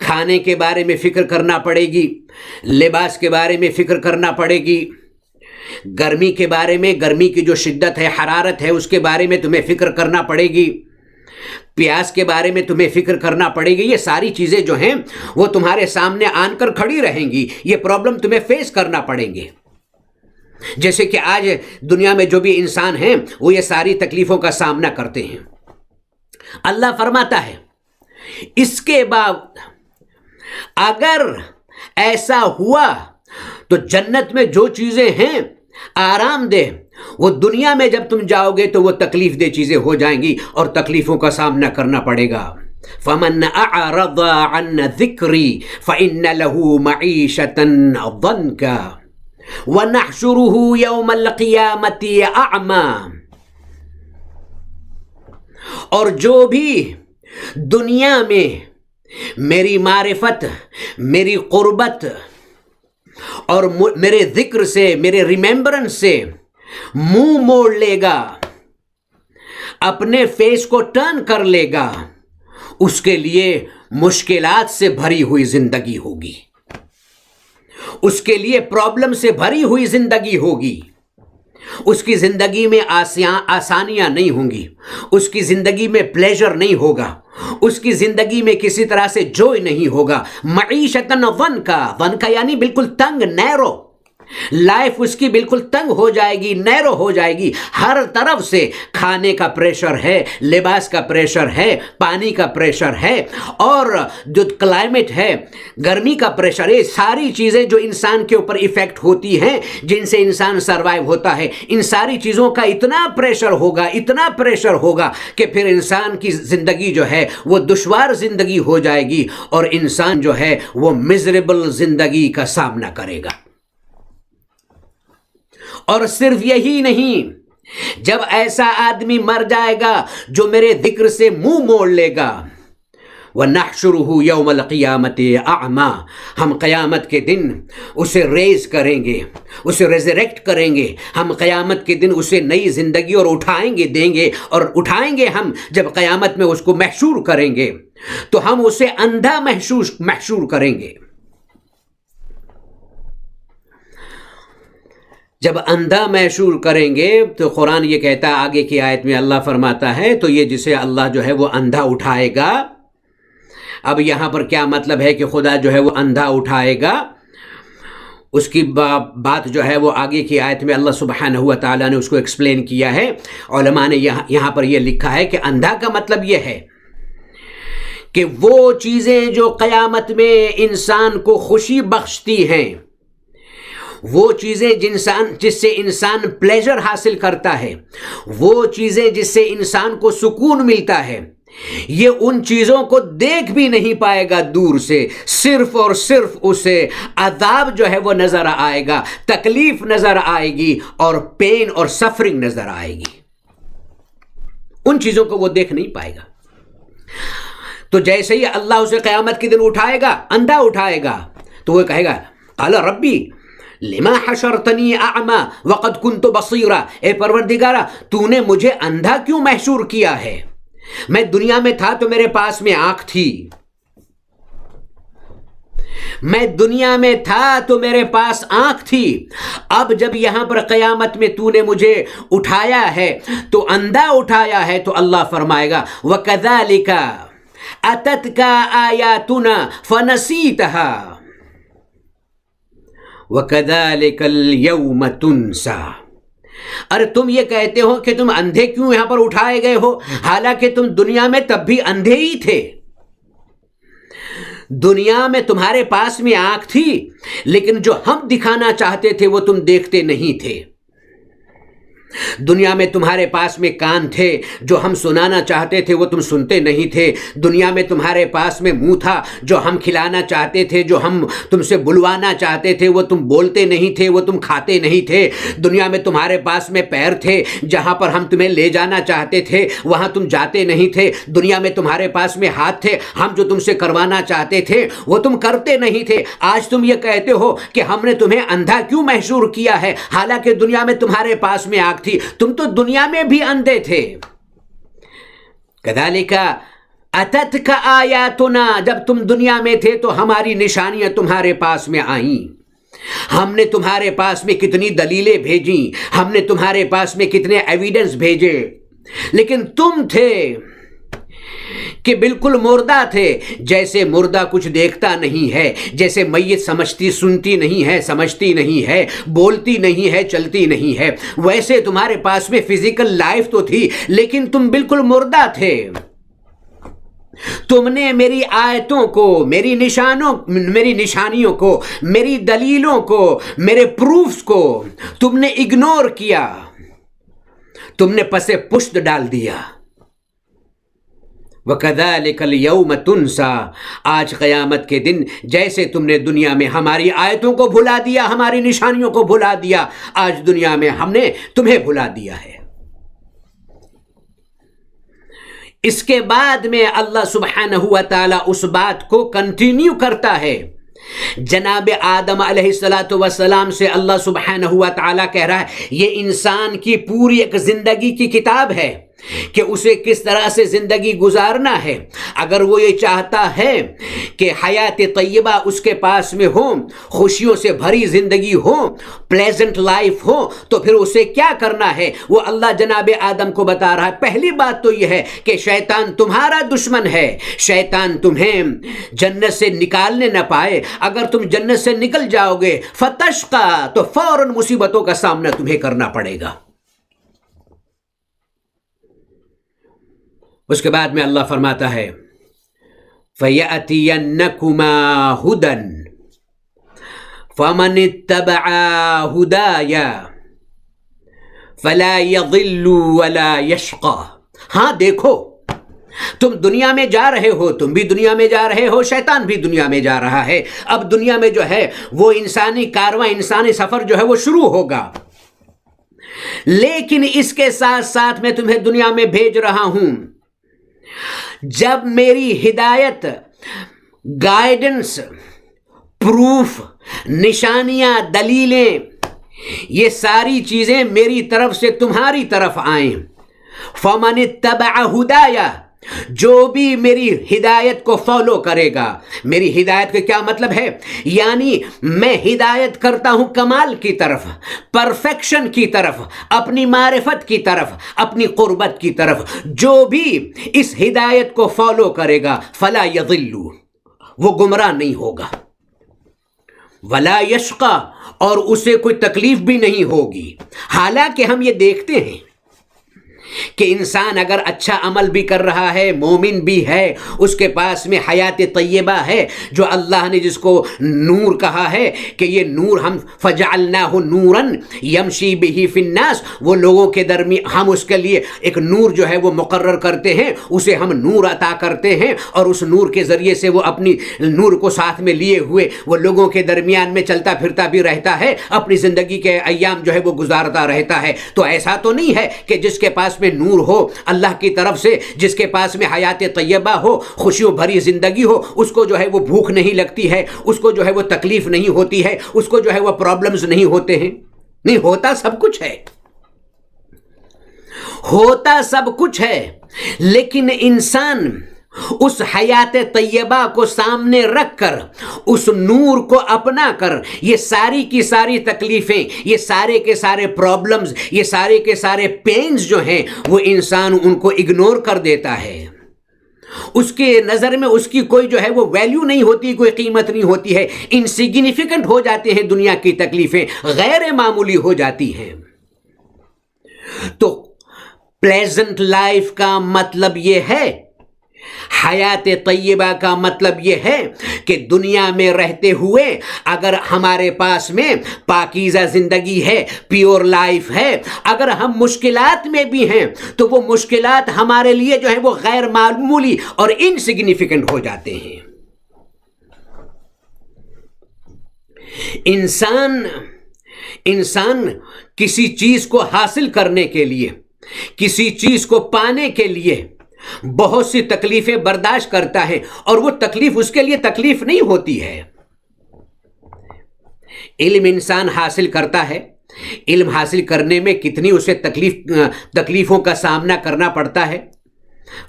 کھانے کے بارے میں فکر کرنا پڑے گی، لباس کے بارے میں فکر کرنا پڑے گی، گرمی کے بارے میں، گرمی کی جو شدت ہے، حرارت ہے، اس کے بارے میں تمہیں فکر کرنا پڑے گی، پیاس کے بارے میں تمہیں فکر کرنا پڑے گی۔ یہ ساری چیزیں جو ہیں وہ تمہارے سامنے آن کر کھڑی رہیں گی، یہ پرابلم تمہیں فیس کرنا پڑیں گے۔ جیسے کہ آج دنیا میں جو بھی انسان ہیں وہ یہ ساری تکلیفوں کا سامنا کرتے ہیں۔ اللہ فرماتا ہے اس کے بعد اگر ایسا ہوا تو جنت میں جو چیزیں ہیں آرام دہ، وہ دنیا میں جب تم جاؤ گے تو وہ تکلیف دہ چیزیں ہو جائیں گی اور تکلیفوں کا سامنا کرنا پڑے گا۔ فَمَنْ أَعْرَضَ عَنْ ذِكْرِي فَإِنَّ لَهُ مَعِيشَةً ضَنْكًا وَنَحْشُرُهُ يَوْمَ الْقِيَامَةِ أَعْمَى۔ اور جو بھی دنیا میں میری معرفت، میری قربت اور میرے ذکر سے، میرے ریممبرنس سے منہ موڑ لے گا، اپنے فیس کو ٹرن کر لے گا، اس کے لیے مشکلات سے بھری ہوئی زندگی ہوگی، اس کے لیے پرابلم سے بھری ہوئی زندگی ہوگی، اس کی زندگی میں آسانیاں نہیں ہوں گی، اس کی زندگی میں پلیجر نہیں ہوگا، اس کی زندگی میں کسی طرح سے جوائے نہیں ہوگا۔ معیشتاً ضنکا یعنی بالکل تنگ، نیرو لائف اس کی بالکل تنگ ہو جائے گی، نیرو ہو جائے گی، ہر طرف سے کھانے کا پریشر ہے، لباس کا پریشر ہے، پانی کا پریشر ہے، اور جو کلائمیٹ ہے، گرمی کا پریشر ہے، ساری چیزیں جو انسان کے اوپر ایفیکٹ ہوتی ہیں، جن سے انسان سروائیو ہوتا ہے، ان ساری چیزوں کا اتنا پریشر ہوگا، اتنا پریشر ہوگا کہ پھر انسان کی زندگی جو ہے وہ دشوار زندگی ہو جائے گی اور انسان جو ہے وہ میزریبل زندگی کا سامنا کرے گا۔ اور صرف یہی نہیں، جب ایسا آدمی مر جائے گا جو میرے ذکر سے منہ موڑ لے گا، وَنَحْشُرُهُ يَوْمَ الْقِيَامَةِ أَعْمَى، ہم قیامت کے دن اسے ریز کریں گے، اسے ریزریکٹ کریں گے، ہم قیامت کے دن اسے نئی زندگی اور اٹھائیں گے، دیں گے، اور اٹھائیں گے ہم جب قیامت میں اس کو محشور کریں گے تو ہم اسے اندھا محشور کریں گے۔ جب اندھا محشور کریں گے تو قرآن یہ کہتا ہے، آگے کی آیت میں اللہ فرماتا ہے، تو یہ جسے اللہ جو ہے وہ اندھا اٹھائے گا۔ اب یہاں پر کیا مطلب ہے کہ خدا جو ہے وہ اندھا اٹھائے گا؟ اس کی بات جو ہے وہ آگے کی آیت میں اللہ سبحانہ و تعالیٰ نے اس کو ایکسپلین کیا ہے۔ علماء نے یہاں پر یہ لکھا ہے کہ اندھا کا مطلب یہ ہے کہ وہ چیزیں جو قیامت میں انسان کو خوشی بخشتی ہیں، وہ چیزیں جس سے انسان پلیجر حاصل کرتا ہے، وہ چیزیں جس سے انسان کو سکون ملتا ہے، یہ ان چیزوں کو دیکھ بھی نہیں پائے گا دور سے، صرف اور صرف اسے عذاب جو ہے وہ نظر آئے گا، تکلیف نظر آئے گی، اور پین اور سفرنگ نظر آئے گی، ان چیزوں کو وہ دیکھ نہیں پائے گا۔ تو جیسے ہی اللہ اسے قیامت کے دن اٹھائے گا، اندھا اٹھائے گا، تو وہ کہے گا قال ربی لما حشرتنی اعمی وقد کنت بصیرا، اے پروردگارا تو نے مجھے اندھا کیوں محشور کیا ہے؟ میں دنیا میں تھا تو میرے پاس میں آنکھ تھی، میں دنیا میں تھا تو میرے پاس آنکھ تھی، اب جب یہاں پر قیامت میں تو نے مجھے اٹھایا ہے تو اندھا اٹھایا ہے، تو اللہ فرمائے گا وَكَذَلِكَ أَتَتْكَ آيَاتُنَا فَنَسِيتَهَا وَكَذَلِكَ الْيَوْمَ تُنْسَى۔ ارے تم یہ کہتے ہو کہ تم اندھے کیوں یہاں پر اٹھائے گئے ہو، حالانکہ تم دنیا میں تب بھی اندھے ہی تھے۔ دنیا میں تمہارے پاس میں آنکھ تھی، لیکن جو ہم دکھانا چاہتے تھے وہ تم دیکھتے نہیں تھے۔ دنیا میں تمہارے پاس میں کان تھے، جو ہم سنانا چاہتے تھے وہ تم سنتے نہیں تھے۔ دنیا میں تمہارے پاس میں منہ تھا، جو ہم کھلانا چاہتے تھے، جو ہم تم سے بلوانا چاہتے تھے وہ تم بولتے نہیں تھے، وہ تم کھاتے نہیں تھے۔ دنیا میں تمہارے پاس میں پیر تھے، جہاں پر ہم تمہیں لے جانا چاہتے تھے وہاں تم جاتے نہیں تھے۔ دنیا میں تمہارے پاس میں ہاتھ تھے، ہم جو تم سے کروانا چاہتے تھے وہ تم کرتے نہیں تھے۔ آج تم یہ کہتے ہو کہ ہم نے تمہیں اندھا کیوں محشور کیا ہے، حالانکہ دنیا میں تمہارے پاس میں آنکھ تھی، تم تو دنیا میں بھی اندھے تھے۔ کذالک اتتک آیاتنا، جب تم دنیا میں تھے تو ہماری نشانیاں تمہارے پاس میں آئیں، ہم نے تمہارے پاس میں کتنی دلیلیں بھیجیں، ہم نے تمہارے پاس میں کتنے ایویڈنس بھیجے، لیکن تم تھے کہ بالکل مردہ تھے، جیسے مردہ کچھ دیکھتا نہیں ہے، جیسے میت سنتی نہیں ہے، سمجھتی نہیں ہے، بولتی نہیں ہے، چلتی نہیں ہے، ویسے تمہارے پاس میں فزیکل لائف تو تھی لیکن تم بالکل مردہ تھے۔ تم نے میری آیتوں کو، میری نشانیوں کو، میری دلیلوں کو، میرے پروفز کو تم نے اگنور کیا، تم نے پس پشت ڈال دیا۔ وَكَذَلِكَ الْيَوْمَ تُنْسَى، آج قیامت کے دن جیسے تم نے دنیا میں ہماری آیتوں کو بھلا دیا، ہماری نشانیوں کو بھلا دیا، آج دنیا میں ہم نے تمہیں بھلا دیا ہے۔ اس کے بعد میں اللہ سبحانہ و تعالی اس بات کو کنٹینیو کرتا ہے۔ جناب آدم علیہ السلام سے اللہ سبحانہ و تعالی کہہ رہا ہے یہ انسان کی پوری ایک زندگی کی کتاب ہے کہ اسے کس طرح سے زندگی گزارنا ہے۔ اگر وہ یہ چاہتا ہے کہ حیات طیبہ اس کے پاس میں ہو، خوشیوں سے بھری زندگی ہو، پلیزنٹ لائف ہو، تو پھر اسے کیا کرنا ہے وہ اللہ جناب آدم کو بتا رہا ہے۔ پہلی بات تو یہ ہے کہ شیطان تمہارا دشمن ہے، شیطان تمہیں جنت سے نکالنے نہ پائے۔ اگر تم جنت سے نکل جاؤ گے فتشقا، تو فوراً مصیبتوں کا سامنا تمہیں کرنا پڑے گا۔ اس کے بعد میں اللہ فرماتا ہے فَيَأْتِيَنَّكُمَا هُدًى فَمَنِ اتَّبَعَ هُدَايَ فَلَا يَضِلُّ وَلَا يَشْقَى۔ ہاں دیکھو، تم دنیا میں جا رہے ہو، تم بھی دنیا میں جا رہے ہو، شیطان بھی دنیا میں جا رہا ہے۔ اب دنیا میں جو ہے وہ انسانی کارواں، انسانی سفر جو ہے وہ شروع ہوگا، لیکن اس کے ساتھ ساتھ میں تمہیں دنیا میں بھیج رہا ہوں۔ جب میری ہدایت، گائیڈنس، پروف، نشانیاں، دلیلیں، یہ ساری چیزیں میری طرف سے تمہاری طرف آئیں، فَمَنِ اتَّبَعَ هُدَايَ، جو بھی میری ہدایت کو فالو کرے گا۔ میری ہدایت کا کیا مطلب ہے؟ یعنی میں ہدایت کرتا ہوں کمال کی طرف، پرفیکشن کی طرف، اپنی معرفت کی طرف، اپنی قربت کی طرف۔ جو بھی اس ہدایت کو فالو کرے گا فلا یضل، وہ گمراہ نہیں ہوگا، ولا یشقى، اور اسے کوئی تکلیف بھی نہیں ہوگی۔ حالانکہ ہم یہ دیکھتے ہیں کہ انسان اگر اچھا عمل بھی کر رہا ہے، مومن بھی ہے، اس کے پاس میں حیات طیبہ ہے، جو اللہ نے جس کو نور کہا ہے کہ یہ نور ہم فجعلناہ نورا یمشی بہ فی الناس، وہ لوگوں کے درمیان ہم اس کے لیے ایک نور جو ہے وہ مقرر کرتے ہیں، اسے ہم نور عطا کرتے ہیں، اور اس نور کے ذریعے سے وہ اپنی نور کو ساتھ میں لیے ہوئے وہ لوگوں کے درمیان میں چلتا پھرتا بھی رہتا ہے، اپنی زندگی کے ایام جو ہے وہ گزارتا رہتا ہے۔ تو ایسا تو نہیں ہے کہ جس کے پاس میں نور ہو اللہ کی طرف سے، جس کے پاس میں حیات طیبہ ہو، خوشیوں بھری زندگی ہو، اس کو جو ہے وہ بھوک نہیں لگتی ہے، اس کو جو ہے وہ تکلیف نہیں ہوتی ہے، اس کو جو ہے وہ پرابلمز نہیں ہوتے ہیں۔ نہیں، ہوتا سب کچھ ہے، ہوتا سب کچھ ہے، لیکن انسان اس حیات طیبہ کو سامنے رکھ کر، اس نور کو اپنا کر، یہ ساری کی ساری تکلیفیں، یہ سارے کے سارے پرابلمز، یہ سارے کے سارے پینز جو ہیں وہ انسان ان کو اگنور کر دیتا ہے۔ اس کے نظر میں اس کی کوئی جو ہے وہ ویلیو نہیں ہوتی، کوئی قیمت نہیں ہوتی ہے، انسیگنیفیکنٹ ہو جاتے ہیں، دنیا کی تکلیفیں غیر معمولی ہو جاتی ہیں۔ تو پلیزنٹ لائف کا مطلب یہ ہے، حیات طیبہ کا مطلب یہ ہے کہ دنیا میں رہتے ہوئے اگر ہمارے پاس میں پاکیزہ زندگی ہے، پیور لائف ہے، اگر ہم مشکلات میں بھی ہیں تو وہ مشکلات ہمارے لیے جو ہیں وہ غیر معمولی اور انسگنیفیکنٹ ہو جاتے ہیں۔ انسان کسی چیز کو حاصل کرنے کے لیے، کسی چیز کو پانے کے لیے بہت سی تکلیفیں برداشت کرتا ہے، اور وہ تکلیف اس کے لیے تکلیف نہیں ہوتی ہے۔ علم انسان حاصل کرتا ہے، علم حاصل کرنے میں کتنی اسے تکلیفوں کا سامنا کرنا پڑتا ہے۔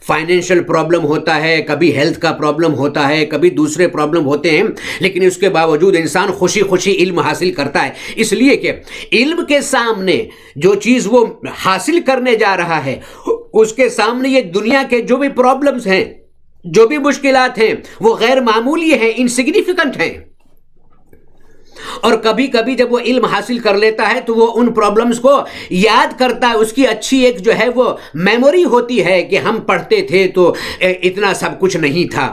فائنینشیل پرابلم ہوتا ہے، کبھی ہیلتھ کا پرابلم ہوتا ہے، کبھی دوسرے پرابلم ہوتے ہیں، لیکن اس کے باوجود انسان خوشی خوشی علم حاصل کرتا ہے، اس لیے کہ علم کے سامنے جو چیز وہ حاصل کرنے جا رہا ہے اس کے سامنے یہ دنیا کے جو بھی پرابلمز ہیں، جو بھی مشکلات ہیں، وہ غیر معمولی ہیں، انسگنیفیکنٹ ہیں۔ اور کبھی کبھی جب وہ علم حاصل کر لیتا ہے تو وہ ان پرابلمز کو یاد کرتا ہے، اس کی اچھی ایک جو ہے وہ میموری ہوتی ہے کہ ہم پڑھتے تھے تو اتنا سب کچھ نہیں تھا۔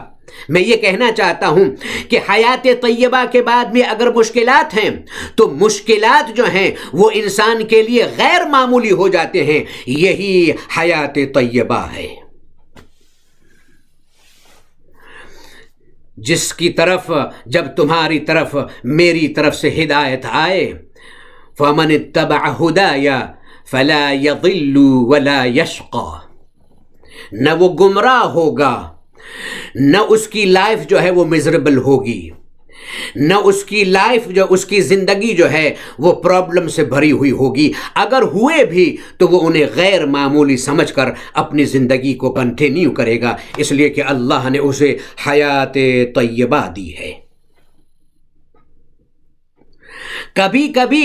میں یہ کہنا چاہتا ہوں کہ حیات طیبہ کے بعد میں اگر مشکلات ہیں تو مشکلات جو ہیں وہ انسان کے لیے غیر معمولی ہو جاتے ہیں، یہی حیات طیبہ ہے۔ جس کی طرف جب تمہاری طرف میری طرف سے ہدایت آئے، فَمَنِ اتَّبَعَ هُدَايَ فَلَا يَضِلُّ وَلَا يَشْقَى، نہ وہ گمراہ ہوگا، نہ اس کی لائف جو ہے وہ مزربل ہوگی، نہ اس کی لائف جو اس کی زندگی جو ہے وہ پرابلم سے بھری ہوئی ہوگی، اگر ہوئے بھی تو وہ انہیں غیر معمولی سمجھ کر اپنی زندگی کو کنٹینیو کرے گا، اس لیے کہ اللہ نے اسے حیات طیبہ دی ہے۔ کبھی کبھی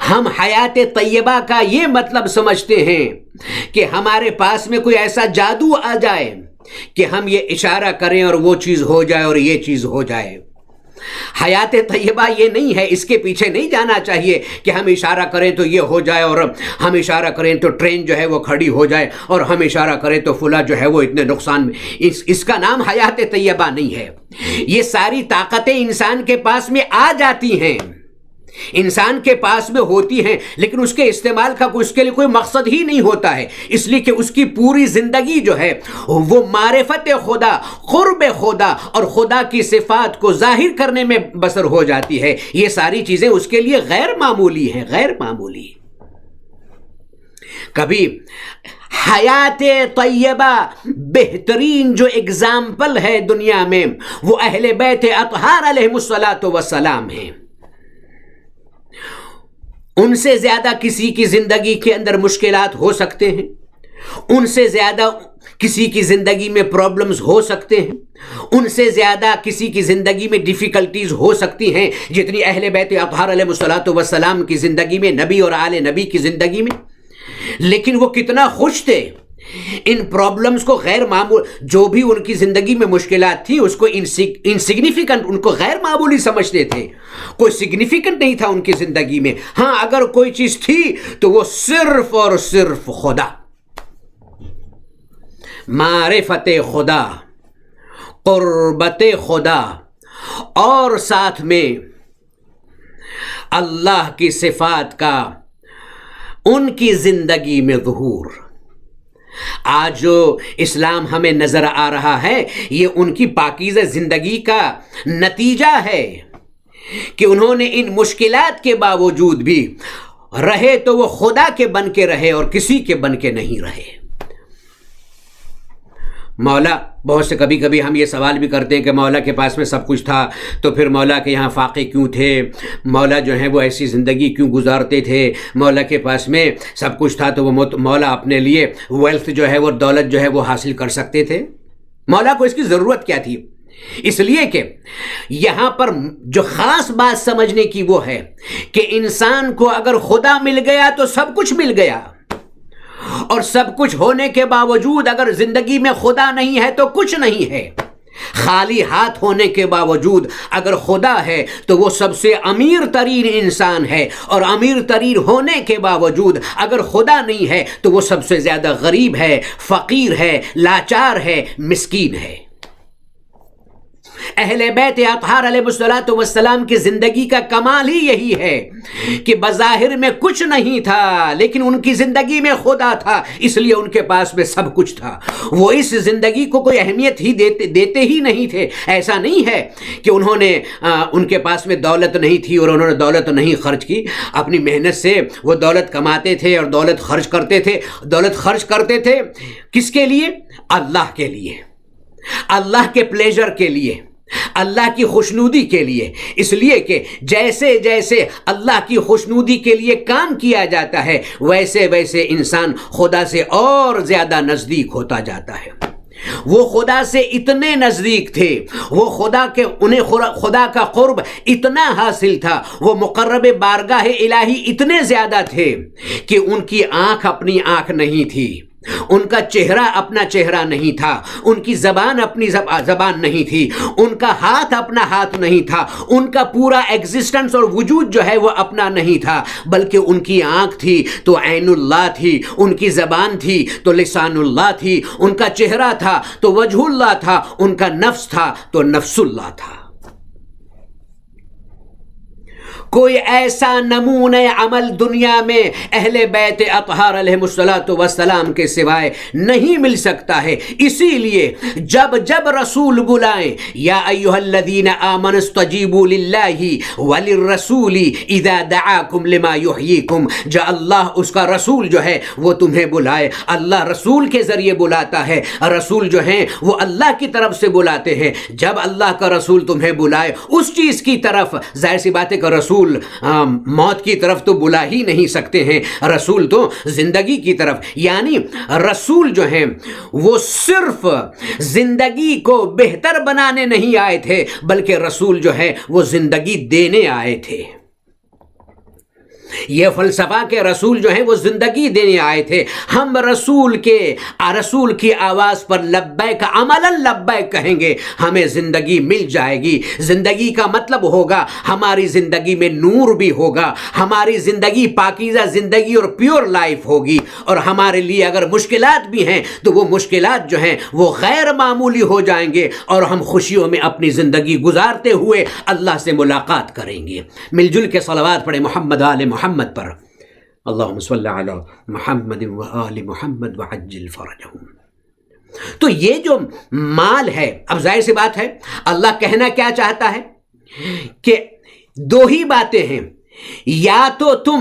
ہم حیات طیبہ کا یہ مطلب سمجھتے ہیں کہ ہمارے پاس میں کوئی ایسا جادو آ جائے کہ ہم یہ اشارہ کریں اور وہ چیز ہو جائے اور یہ چیز ہو جائے۔ حیات طیبہ یہ نہیں ہے، اس کے پیچھے نہیں جانا چاہیے کہ ہم اشارہ کریں تو یہ ہو جائے، اور ہم اشارہ کریں تو ٹرین جو ہے وہ کھڑی ہو جائے، اور ہم اشارہ کریں تو فلاں جو ہے وہ اتنے نقصان میں۔ اس کا نام حیات طیبہ نہیں ہے۔ یہ ساری طاقتیں انسان کے پاس میں آ جاتی ہیں، انسان کے پاس میں ہوتی ہیں، لیکن اس کے استعمال کا اس کے لیے کوئی مقصد ہی نہیں ہوتا ہے، اس لیے کہ اس کی پوری زندگی جو ہے وہ معرفت خدا، قرب خدا اور خدا کی صفات کو ظاہر کرنے میں بسر ہو جاتی ہے۔ یہ ساری چیزیں اس کے لیے غیر معمولی ہیں، غیر معمولی۔ کبھی حیات طیبہ بہترین جو اگزامپل ہے دنیا میں وہ اہل بیت اطہار علیہم الصلاۃ والسلام ہیں۔ ان سے زیادہ کسی کی زندگی کے اندر مشکلات ہو سکتے ہیں، ان سے زیادہ کسی کی زندگی میں پرابلمز ہو سکتے ہیں، ان سے زیادہ کسی کی زندگی میں ڈیفیکلٹیز ہو سکتی ہیں جتنی اہل بیت اطہار علیہ الصلوۃ والسلام کی زندگی میں، نبی اور آل نبی کی زندگی میں، لیکن وہ کتنا خوش تھے ان پرابلمز کو غیر معمول، جو بھی ان کی زندگی میں مشکلات تھی اس کو انسگنیفیکنٹ، ان کو غیر معمولی سمجھتے تھے، کوئی سگنیفیکنٹ نہیں تھا ان کی زندگی میں۔ ہاں اگر کوئی چیز تھی تو وہ صرف اور صرف خدا، معرفت خدا، قربت خدا، اور ساتھ میں اللہ کی صفات کا ان کی زندگی میں ظہور۔ آج جو اسلام ہمیں نظر آ رہا ہے یہ ان کی پاکیزہ زندگی کا نتیجہ ہے کہ انہوں نے ان مشکلات کے باوجود بھی رہے تو وہ خدا کے بن کے رہے اور کسی کے بن کے نہیں رہے۔ مولا، بہت سے کبھی کبھی ہم یہ سوال بھی کرتے ہیں کہ مولا کے پاس میں سب کچھ تھا تو پھر مولا کے یہاں فاقے کیوں تھے، مولا جو ہیں وہ ایسی زندگی کیوں گزارتے تھے، مولا کے پاس میں سب کچھ تھا تو وہ مولا اپنے لیے ویلتھ جو ہے وہ دولت جو ہے وہ حاصل کر سکتے تھے، مولا کو اس کی ضرورت کیا تھی؟ اس لیے کہ یہاں پر جو خاص بات سمجھنے کی وہ ہے کہ انسان کو اگر خدا مل گیا تو سب کچھ مل گیا، اور سب کچھ ہونے کے باوجود اگر زندگی میں خدا نہیں ہے تو کچھ نہیں ہے۔ خالی ہاتھ ہونے کے باوجود اگر خدا ہے تو وہ سب سے امیر ترین انسان ہے، اور امیر ترین ہونے کے باوجود اگر خدا نہیں ہے تو وہ سب سے زیادہ غریب ہے، فقیر ہے، لاچار ہے، مسکین ہے۔ اہل بیت اطہار علیہ الصلوۃ والسلام کی زندگی کا کمال ہی یہی ہے کہ بظاہر میں کچھ نہیں تھا لیکن ان کی زندگی میں خدا تھا، اس لیے ان کے پاس میں سب کچھ تھا۔ وہ اس زندگی کو کوئی اہمیت ہی دیتے ہی نہیں تھے۔ ایسا نہیں ہے کہ انہوں نے ان کے پاس میں دولت نہیں تھی اور انہوں نے دولت نہیں خرچ کی، اپنی محنت سے وہ دولت کماتے تھے اور دولت خرچ کرتے تھے۔ دولت خرچ کرتے تھے کس کے لیے؟ اللہ کے لیے، اللہ کے پلیجر کے لیے۔ اللہ کی خوشنودی کے لیے، اس لیے کہ جیسے جیسے اللہ کی خوشنودی کے لیے کام کیا جاتا ہے ویسے ویسے انسان خدا سے اور زیادہ نزدیک ہوتا جاتا ہے۔ وہ خدا سے اتنے نزدیک تھے، انہیں خدا کا قرب اتنا حاصل تھا، وہ مقرب بارگاہ الہی اتنے زیادہ تھے کہ ان کی آنکھ اپنی آنکھ نہیں تھی، ان کا چہرہ اپنا چہرہ نہیں تھا، ان کی زبان اپنی زبان نہیں تھی، ان کا ہاتھ اپنا ہاتھ نہیں تھا، ان کا پورا ایگزسٹنس اور وجود جو ہے وہ اپنا نہیں تھا، بلکہ ان کی آنکھ تھی تو عین اللہ تھی، ان کی زبان تھی تو لسان اللہ تھی، ان کا چہرہ تھا تو وجہ اللہ تھا، ان کا نفس تھا تو نفس اللہ تھا۔ کوئی ایسا نمونہ عمل دنیا میں اہل بیت اطہار علیہ السلام کے سوائے نہیں مل سکتا ہے۔ اسی لیے جب جب رسول بلائیں، یا ایھا الذین آمنوا استجیبوا للہ وللرسول اذا دعاکم لما یحییکم، جب اللہ اس کا رسول جو ہے وہ تمہیں بلائے، اللہ رسول کے ذریعے بلاتا ہے، رسول جو ہیں وہ اللہ کی طرف سے بلاتے ہیں۔ جب اللہ کا رسول تمہیں بلائے اس چیز کی طرف، ظاہر سی بات ہے کہ رسول موت کی طرف تو بلا ہی نہیں سکتے ہیں، رسول تو زندگی کی طرف، یعنی رسول جو ہیں وہ صرف زندگی کو بہتر بنانے نہیں آئے تھے، بلکہ رسول جو ہے وہ زندگی دینے آئے تھے۔ یہ فلسفہ کے رسول جو ہیں وہ زندگی دینے آئے تھے۔ ہم رسول کی آواز پر لبیک عملا لبیک کہیں گے، ہمیں زندگی مل جائے گی۔ زندگی کا مطلب ہوگا ہماری زندگی میں نور بھی ہوگا، ہماری زندگی پاکیزہ زندگی اور پیور لائف ہوگی، اور ہمارے لیے اگر مشکلات بھی ہیں تو وہ مشکلات جو ہیں وہ غیر معمولی ہو جائیں گے، اور ہم خوشیوں میں اپنی زندگی گزارتے ہوئے اللہ سے ملاقات کریں گے۔ مل جل کے صلوات پڑھیں محمد آل محمد پر، اللہم صلی علی محمد و آل محمد وعجل فرجہم۔ تو یہ جو مال ہے، اب ظاہر سی بات ہے اللہ کہنا کیا چاہتا ہے کہ دو ہی باتیں ہیں، یا تو تم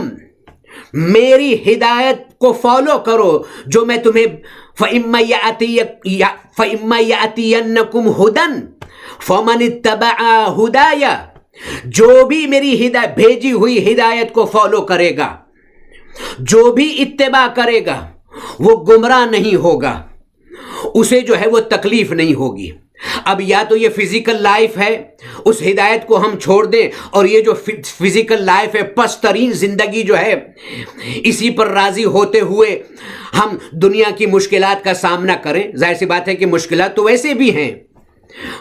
میری ہدایت کو فالو کرو جو میں تمہیں فَإِمَّا يَأْتِيَنَّكُمْ هُدًى فَمَنِ اتَّبَعَ هُدَايَ، جو بھی میری بھیجی ہوئی ہدایت کو فالو کرے گا، جو بھی اتباع کرے گا وہ گمراہ نہیں ہوگا، اسے جو ہے وہ تکلیف نہیں ہوگی۔ اب یا تو یہ فزیکل لائف ہے، اس ہدایت کو ہم چھوڑ دیں، اور یہ جو فزیکل لائف ہے پست ترین زندگی جو ہے، اسی پر راضی ہوتے ہوئے ہم دنیا کی مشکلات کا سامنا کریں۔ ظاہر سی بات ہے کہ مشکلات تو ویسے بھی ہیں،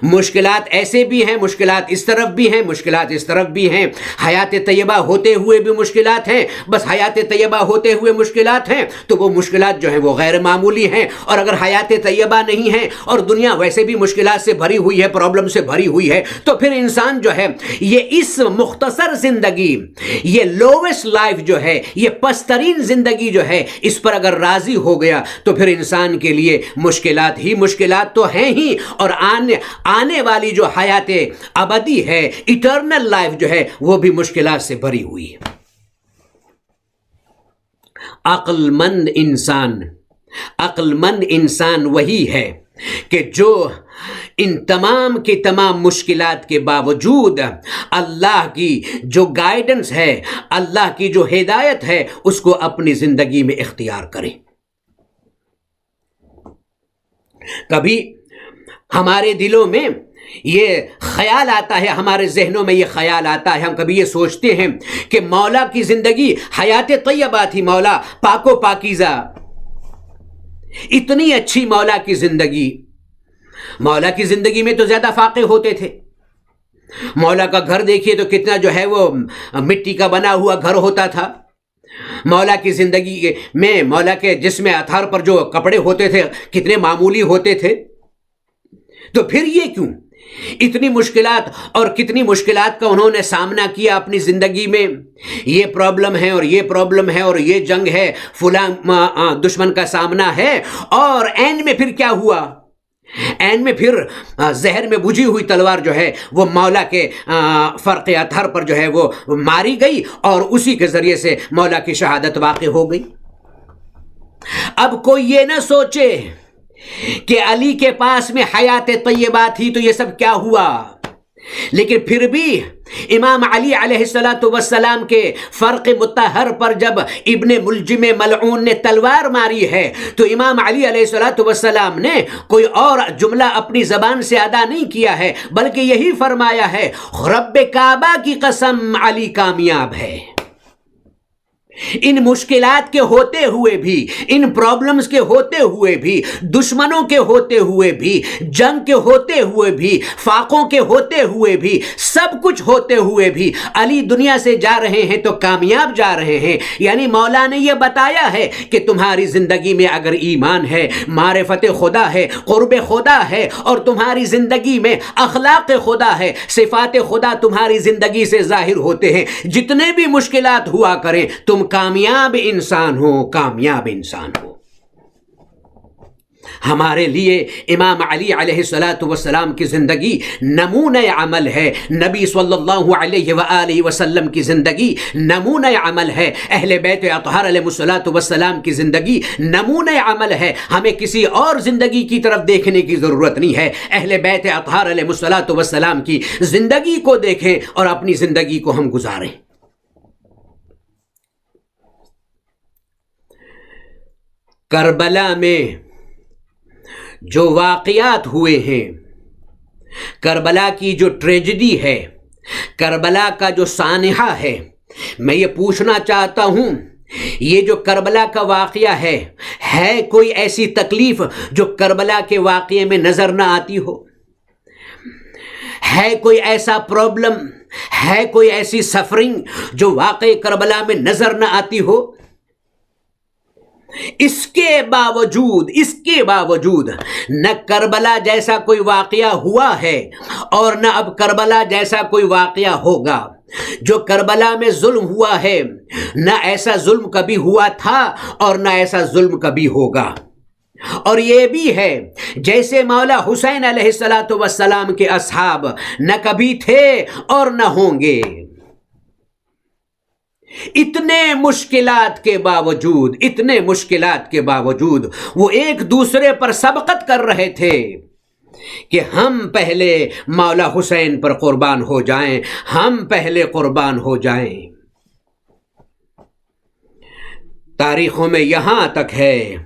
مشکلات ایسے بھی ہیں، مشکلات اس طرف بھی ہیں، مشکلات اس طرف بھی ہیں، حیات طیبہ ہوتے ہوئے بھی مشکلات ہیں، بس حیات طیبہ ہوتے ہوئے مشکلات ہیں تو وہ مشکلات جو ہیں وہ غیر معمولی ہیں، اور اگر حیات طیبہ نہیں ہے اور دنیا ویسے بھی مشکلات سے بھری ہوئی ہے، پرابلم سے بھری ہوئی ہے، تو پھر انسان جو ہے یہ اس مختصر زندگی، یہ لوویسٹ لائف جو ہے، یہ پسترین زندگی جو ہے، اس پر اگر راضی ہو گیا تو پھر انسان کے لیے مشکلات ہی مشکلات تو ہیں ہی، اور آنے والی جو حیات ابدی ہے، ایٹرنل لائف جو ہے، وہ بھی مشکلات سے بھری ہوئی ہے۔ عقل مند انسان وہی ہے کہ جو ان تمام کی تمام مشکلات کے باوجود اللہ کی جو گائیڈنس ہے، اللہ کی جو ہدایت ہے، اس کو اپنی زندگی میں اختیار کرے۔ کبھی ہمارے دلوں میں یہ خیال آتا ہے، ہمارے ذہنوں میں یہ خیال آتا ہے، ہم کبھی یہ سوچتے ہیں کہ مولا کی زندگی حیات طیبہ تھی، مولا پاک و پاکیزہ، اتنی اچھی مولا کی زندگی میں تو زیادہ فاقے ہوتے تھے۔ مولا کا گھر دیکھیے تو کتنا جو ہے وہ مٹی کا بنا ہوا گھر ہوتا تھا۔ مولا کی زندگی میں، مولا کے جسم اطہار پر جو کپڑے ہوتے تھے کتنے معمولی ہوتے تھے۔ تو پھر یہ کیوں اتنی مشکلات، اور کتنی مشکلات کا انہوں نے سامنا کیا اپنی زندگی میں، یہ پرابلم ہے اور یہ پرابلم ہے اور یہ جنگ ہے، فلاں دشمن کا سامنا ہے، اور اینڈ میں پھر کیا ہوا؟ اینڈ میں پھر زہر میں بجھی ہوئی تلوار جو ہے وہ مولا کے فرق اطہر پر جو ہے وہ ماری گئی، اور اسی کے ذریعے سے مولا کی شہادت واقع ہو گئی۔ اب کوئی یہ نہ سوچے کہ علی کے پاس میں حیات طیبہ تھی تو یہ سب کیا ہوا، لیکن پھر بھی امام علی علیہ السلام کے فرق مطہر پر جب ابن ملجم ملعون نے تلوار ماری ہے تو امام علی علیہ السلام نے کوئی اور جملہ اپنی زبان سے ادا نہیں کیا ہے، بلکہ یہی فرمایا ہے، رب کعبہ کی قسم علی کامیاب ہے۔ ان مشکلات کے ہوتے ہوئے بھی، ان پرابلمز کے ہوتے ہوئے بھی، دشمنوں کے ہوتے ہوئے بھی، جنگ کے ہوتے ہوئے بھی، فاقوں کے ہوتے ہوئے بھی، سب کچھ ہوتے ہوئے بھی علی دنیا سے جا رہے ہیں تو کامیاب جا رہے ہیں۔ یعنی مولا نے یہ بتایا ہے کہ تمہاری زندگی میں اگر ایمان ہے، معرفت خدا ہے، قرب خدا ہے، اور تمہاری زندگی میں اخلاق خدا ہے، صفات خدا تمہاری زندگی سے ظاہر ہوتے ہیں، جتنے بھی مشکلات ہوا کریں تم کامیاب انسان ہو، کامیاب انسان ہو۔ ہمارے لیے امام علی علیہ السلام کی زندگی نمونہ عمل ہے، نبی صلی اللہ علیہ وآلہ وسلم کی زندگی نمونہ عمل ہے، اہل بیت اطہار علیہ السلام کی زندگی نمونہ عمل ہے۔ ہمیں کسی اور زندگی کی طرف دیکھنے کی ضرورت نہیں ہے، اہل بیت اطہار علیہ السلام کی زندگی کو دیکھیں اور اپنی زندگی کو ہم گزاریں۔ کربلا میں جو واقعات ہوئے ہیں، کربلا کی جو ٹریجڈی ہے، کربلا کا جو سانحہ ہے، میں یہ پوچھنا چاہتا ہوں، یہ جو کربلا کا واقعہ ہے کوئی ایسی تکلیف جو کربلا کے واقعے میں نظر نہ آتی ہو؟ ہے کوئی ایسا پرابلم، ہے کوئی ایسی سفرنگ جو واقع کربلا میں نظر نہ آتی ہو؟ اس کے باوجود نہ کربلا جیسا کوئی واقعہ ہوا ہے اور نہ اب کربلا جیسا کوئی واقعہ ہوگا۔ جو کربلا میں ظلم ہوا ہے، نہ ایسا ظلم کبھی ہوا تھا اور نہ ایسا ظلم کبھی ہوگا۔ اور یہ بھی ہے جیسے مولا حسین علیہ السلام کے اصحاب نہ کبھی تھے اور نہ ہوں گے۔ اتنے مشکلات کے باوجود وہ ایک دوسرے پر سبقت کر رہے تھے کہ ہم پہلے مولا حسین پر قربان ہو جائیں، ہم پہلے قربان ہو جائیں۔ تاریخوں میں یہاں تک ہے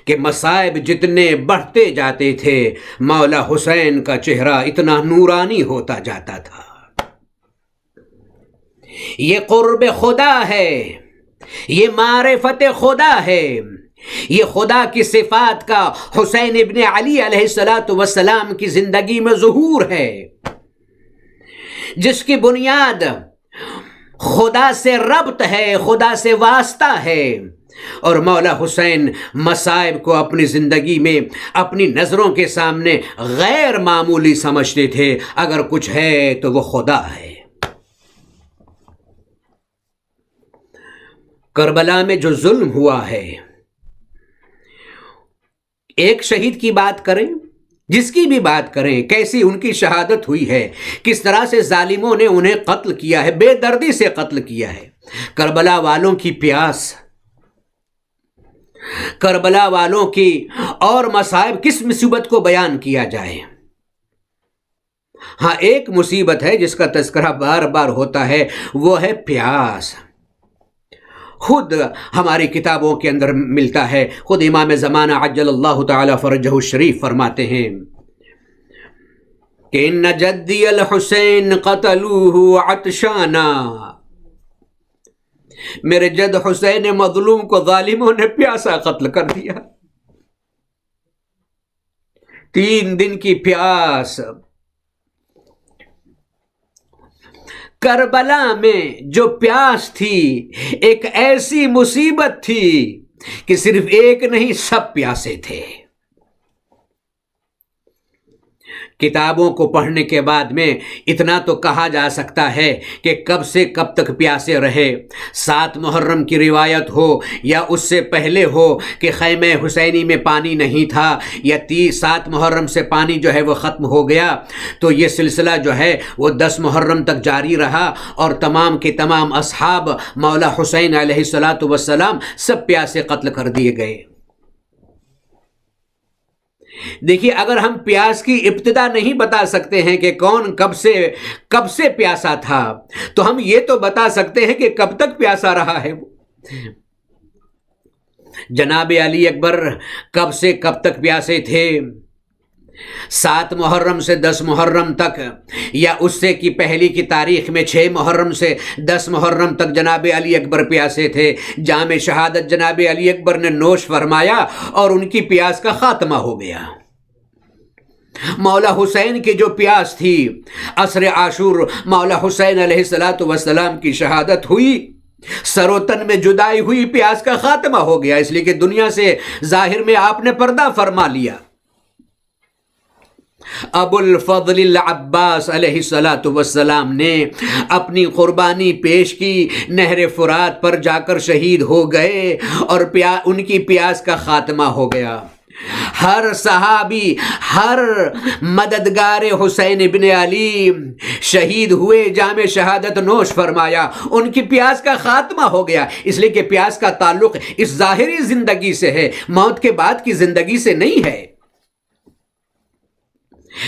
کہ مصائب جتنے بڑھتے جاتے تھے، مولا حسین کا چہرہ اتنا نورانی ہوتا جاتا تھا۔ یہ قرب خدا ہے، یہ معرفت خدا ہے، یہ خدا کی صفات کا حسین ابن علی علیہ السلام کی زندگی میں ظہور ہے، جس کی بنیاد خدا سے ربط ہے، خدا سے واسطہ ہے۔ اور مولا حسین مصائب کو اپنی زندگی میں اپنی نظروں کے سامنے غیر معمولی سمجھتے تھے، اگر کچھ ہے تو وہ خدا ہے۔ کربلا میں جو ظلم ہوا ہے، ایک شہید کی بات کریں، جس کی بھی بات کریں، کیسی ان کی شہادت ہوئی ہے، کس طرح سے ظالموں نے انہیں قتل کیا ہے، بے دردی سے قتل کیا ہے۔ کربلا والوں کی پیاس، کربلا والوں کی اور مصائب، کس مصیبت کو بیان کیا جائے؟ ہاں، ایک مصیبت ہے جس کا تذکرہ بار بار ہوتا ہے، وہ ہے پیاس۔ خود ہماری کتابوں کے اندر ملتا ہے، خود امام زمانہ عجل اللہ تعالی فرجہ الشریف فرماتے ہیں کہ ان جدی الحسین قتلوہ عطشانا، میرے جد حسین مظلوم کو ظالموں نے پیاسا قتل کر دیا۔ 3 دن کی پیاس۔ کربلا میں جو پیاس تھی ایک ایسی مصیبت تھی کہ صرف ایک نہیں، سب پیاسے تھے۔ کتابوں کو پڑھنے کے بعد میں اتنا تو کہا جا سکتا ہے کہ کب سے کب تک پیاسے رہے۔ 7 محرم کی روایت ہو یا اس سے پہلے ہو کہ خیمہ حسینی میں پانی نہیں تھا، یا 7 محرم سے پانی جو ہے وہ ختم ہو گیا، تو یہ سلسلہ جو ہے وہ 10 محرم تک جاری رہا، اور تمام کے تمام اصحاب مولا حسین علیہ السلام سب پیاسے قتل کر دیے گئے۔ دیکھیے اگر ہم پیاس کی ابتدا نہیں بتا سکتے ہیں کہ کون کب سے پیاسا تھا، تو ہم یہ تو بتا سکتے ہیں کہ کب تک پیاسا رہا ہے وہ۔ جناب علی اکبر کب سے کب تک پیاسے تھے؟ 7 محرم سے 10 محرم تک، یا اس سے کی پہلی کی تاریخ میں 6 محرم سے 10 محرم تک جناب علی اکبر پیاسے تھے۔ جام شہادت جناب علی اکبر نے نوش فرمایا اور ان کی پیاس کا خاتمہ ہو گیا۔ مولا حسین کی جو پیاس تھی، عصر عاشور مولا حسین علیہ السلام کی شہادت ہوئی، سر و تن میں جدائی ہوئی، پیاس کا خاتمہ ہو گیا، اس لیے کہ دنیا سے ظاہر میں آپ نے پردہ فرما لیا۔ ابو الفضل العباس علیہ السلام نے اپنی قربانی پیش کی، نہر فرات پر جا کر شہید ہو گئے اور ان کی پیاس کا خاتمہ ہو گیا۔ ہر صحابی، ہر مددگار حسین ابن علی شہید ہوئے، جام شہادت نوش فرمایا، ان کی پیاس کا خاتمہ ہو گیا، اس لیے کہ پیاس کا تعلق اس ظاہری زندگی سے ہے، موت کے بعد کی زندگی سے نہیں ہے۔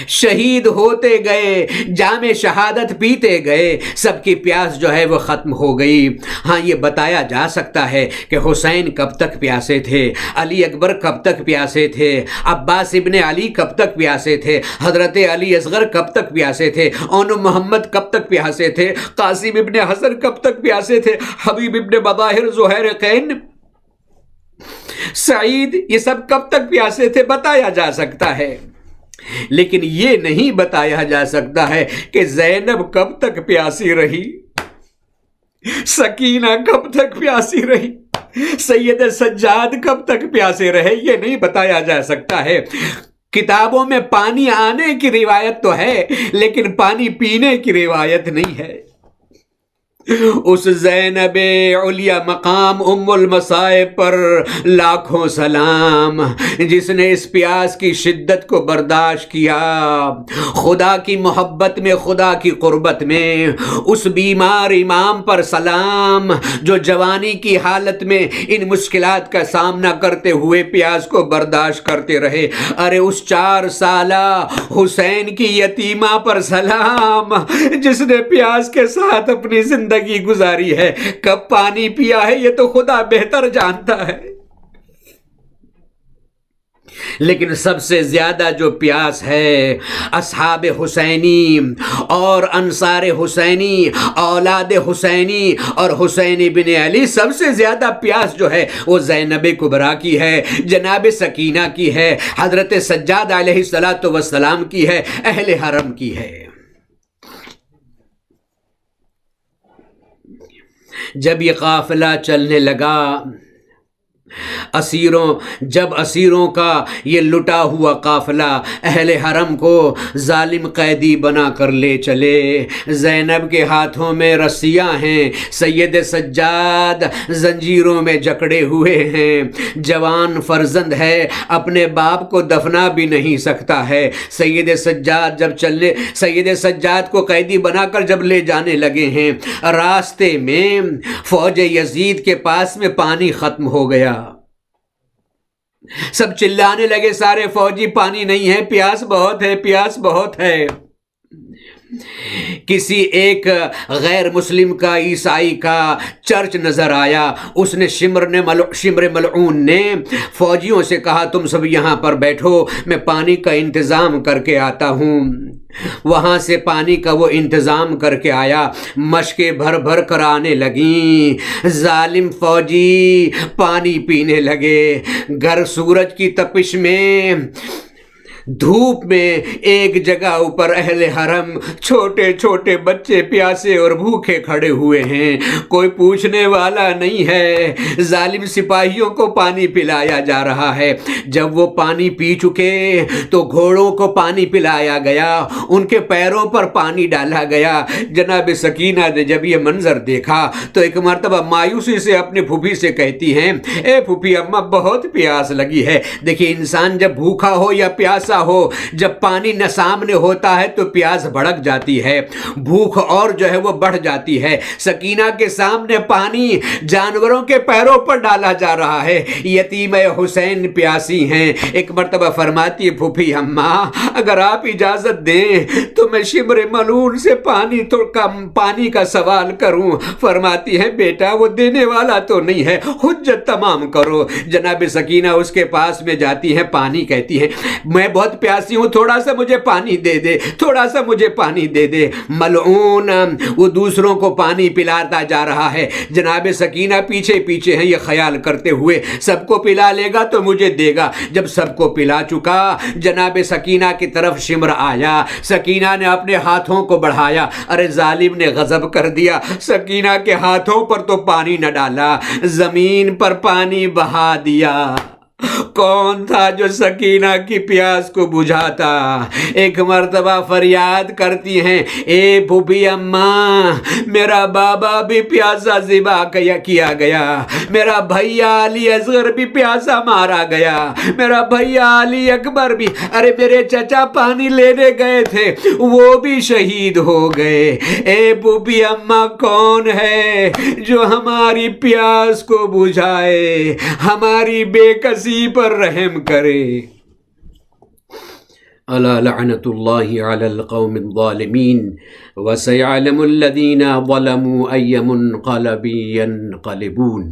شہید ہوتے گئے، جام شہادت پیتے گئے، سب کی پیاس جو ہے وہ ختم ہو گئی۔ ہاں یہ بتایا جا سکتا ہے کہ حسین کب تک پیاسے تھے، علی اکبر کب تک پیاسے تھے، عباس ابن علی کب تک پیاسے تھے، حضرت علی اصغر کب تک پیاسے تھے، اون محمد کب تک پیاسے تھے، قاسم ابن حسن کب تک پیاسے تھے، حبیب ابن بظاہر، زہیر سعید، یہ سب کب تک پیاسے تھے بتایا جا سکتا ہے، لیکن یہ نہیں بتایا جا سکتا ہے کہ زینب کب تک پیاسی رہی، سکینہ کب تک پیاسی رہی، سید سجاد کب تک پیاسے رہے، یہ نہیں بتایا جا سکتا ہے۔ کتابوں میں پانی آنے کی روایت تو ہے، لیکن پانی پینے کی روایت نہیں ہے۔ اس زینب علیہ مقام ام المصائب پر لاکھوں سلام، جس نے اس پیاس کی شدت کو برداشت کیا، خدا کی محبت میں، خدا کی قربت میں۔ اس بیمار امام پر سلام جو جوانی کی حالت میں ان مشکلات کا سامنا کرتے ہوئے پیاس کو برداشت کرتے رہے۔ ارے اس 4 سالہ حسین کی یتیمہ پر سلام، جس نے پیاس کے ساتھ اپنی زندگی گزاری ہے، کب پانی پیا ہے یہ تو خدا بہتر جانتا ہے۔ لیکن سب سے زیادہ جو پیاس ہے اصحاب حسینی اور انصار حسینی، اولاد حسینی اور حسین بن علی، سب سے زیادہ پیاس جو ہے وہ زینب کبریٰ کی ہے، جناب سکینہ کی ہے، حضرت سجاد علیہ السلام کی ہے، اہل حرم کی ہے۔ جب یہ قافلہ چلنے لگا، جب اسیروں کا یہ لٹا ہوا قافلہ اہل حرم کو ظالم قیدی بنا کر لے چلے، زینب کے ہاتھوں میں رسیاں ہیں، سید سجاد زنجیروں میں جکڑے ہوئے ہیں، جوان فرزند ہے، اپنے باپ کو دفنا بھی نہیں سکتا ہے۔ سید سجاد کو قیدی بنا کر جب لے جانے لگے ہیں، راستے میں فوج یزید کے پاس میں پانی ختم ہو گیا، سب چلانے لگے سارے فوجی، پانی نہیں ہے، پیاس بہت ہے، پیاس بہت ہے۔ کسی ایک غیر مسلم کا، عیسائی کا چرچ نظر آیا، اس نے شمر ملعون نے فوجیوں سے کہا تم سب یہاں پر بیٹھو، میں پانی کا انتظام کر کے آتا ہوں۔ وہاں سے پانی کا وہ انتظام کر کے آیا، مشکیں بھر بھر کر آنے لگیں، ظالم فوجی پانی پینے لگے، گر سورج کی تپش میں، دھوپ میں، ایک جگہ اوپر اہل حرم چھوٹے چھوٹے بچے پیاسے اور بھوکے کھڑے ہوئے ہیں، کوئی پوچھنے والا نہیں ہے، ظالم سپاہیوں کو پانی پلایا جا رہا ہے۔ جب وہ پانی پی چکے تو گھوڑوں کو پانی پلایا گیا، ان کے پیروں پر پانی ڈالا گیا۔ جناب سکینہ نے جب یہ منظر دیکھا تو ایک مرتبہ مایوسی سے اپنی پھوپھی سے کہتی ہیں، اے پھوپھی اماں بہت پیاس لگی ہے۔ دیکھیے انسان جب بھوکا ہو یا پیاسا ہو، جب پانی نہ سامنے ہوتا ہے تو پیاس بھڑک جاتی ہے، بھوک اور جو ہے وہ بڑھ جاتی ہے۔ سکینہ کے سامنے پانی جانوروں کے پیروں پر ڈالا جا رہا ہے، یتیم حسین پیاسی ہیں۔ ایک مرتبہ فرماتی ہے پھوپھی اماں اگر آپ اجازت دیں تو میں شمر ملعون سے پانی کا سوال کروں۔ فرماتی ہے بیٹا وہ دینے والا تو نہیں ہے، حجت تمام کرو۔ جناب سکینہ اس کے پاس میں جاتی ہیں، پانی کہتی ہے میں بہت پیاسی ہوں، تھوڑا سا مجھے پانی دے دے، تھوڑا سا مجھے پانی دے دے۔ ملعون وہ دوسروں کو پانی پلاتا جا رہا ہے، جناب سکینہ پیچھے پیچھے ہیں، یہ خیال کرتے ہوئے سب کو پلا لے گا تو مجھے دے گا۔ جب سب کو پلا چکا جناب سکینہ کی طرف شمر آیا، سکینہ نے اپنے ہاتھوں کو بڑھایا، ارے ظالم نے غضب کر دیا، سکینہ کے ہاتھوں پر تو پانی نہ ڈالا، زمین پر پانی بہا دیا۔ کون تھا جو سکینہ کی پیاس کو بجھاتا؟ ایک مرتبہ فریاد کرتی ہیں اے پھوپھی اماں میرا بابا بھی پیاسا ذبح کیا گیا، میرا بھیا علی اصغر بھی پیاسا مارا گیا، میرا بھیا علی اکبر بھی، ارے میرے چچا پانی لینے گئے تھے وہ بھی شہید ہو گئے۔ اے پھوپھی اماں کون ہے جو ہماری پیاس کو بجھائے، ہماری بے کسی پر رحم کرے؟ الا لعنت اللہ علی القوم الظالمین وسيعلم الذین ظلموا أي منقلب ينقلبون۔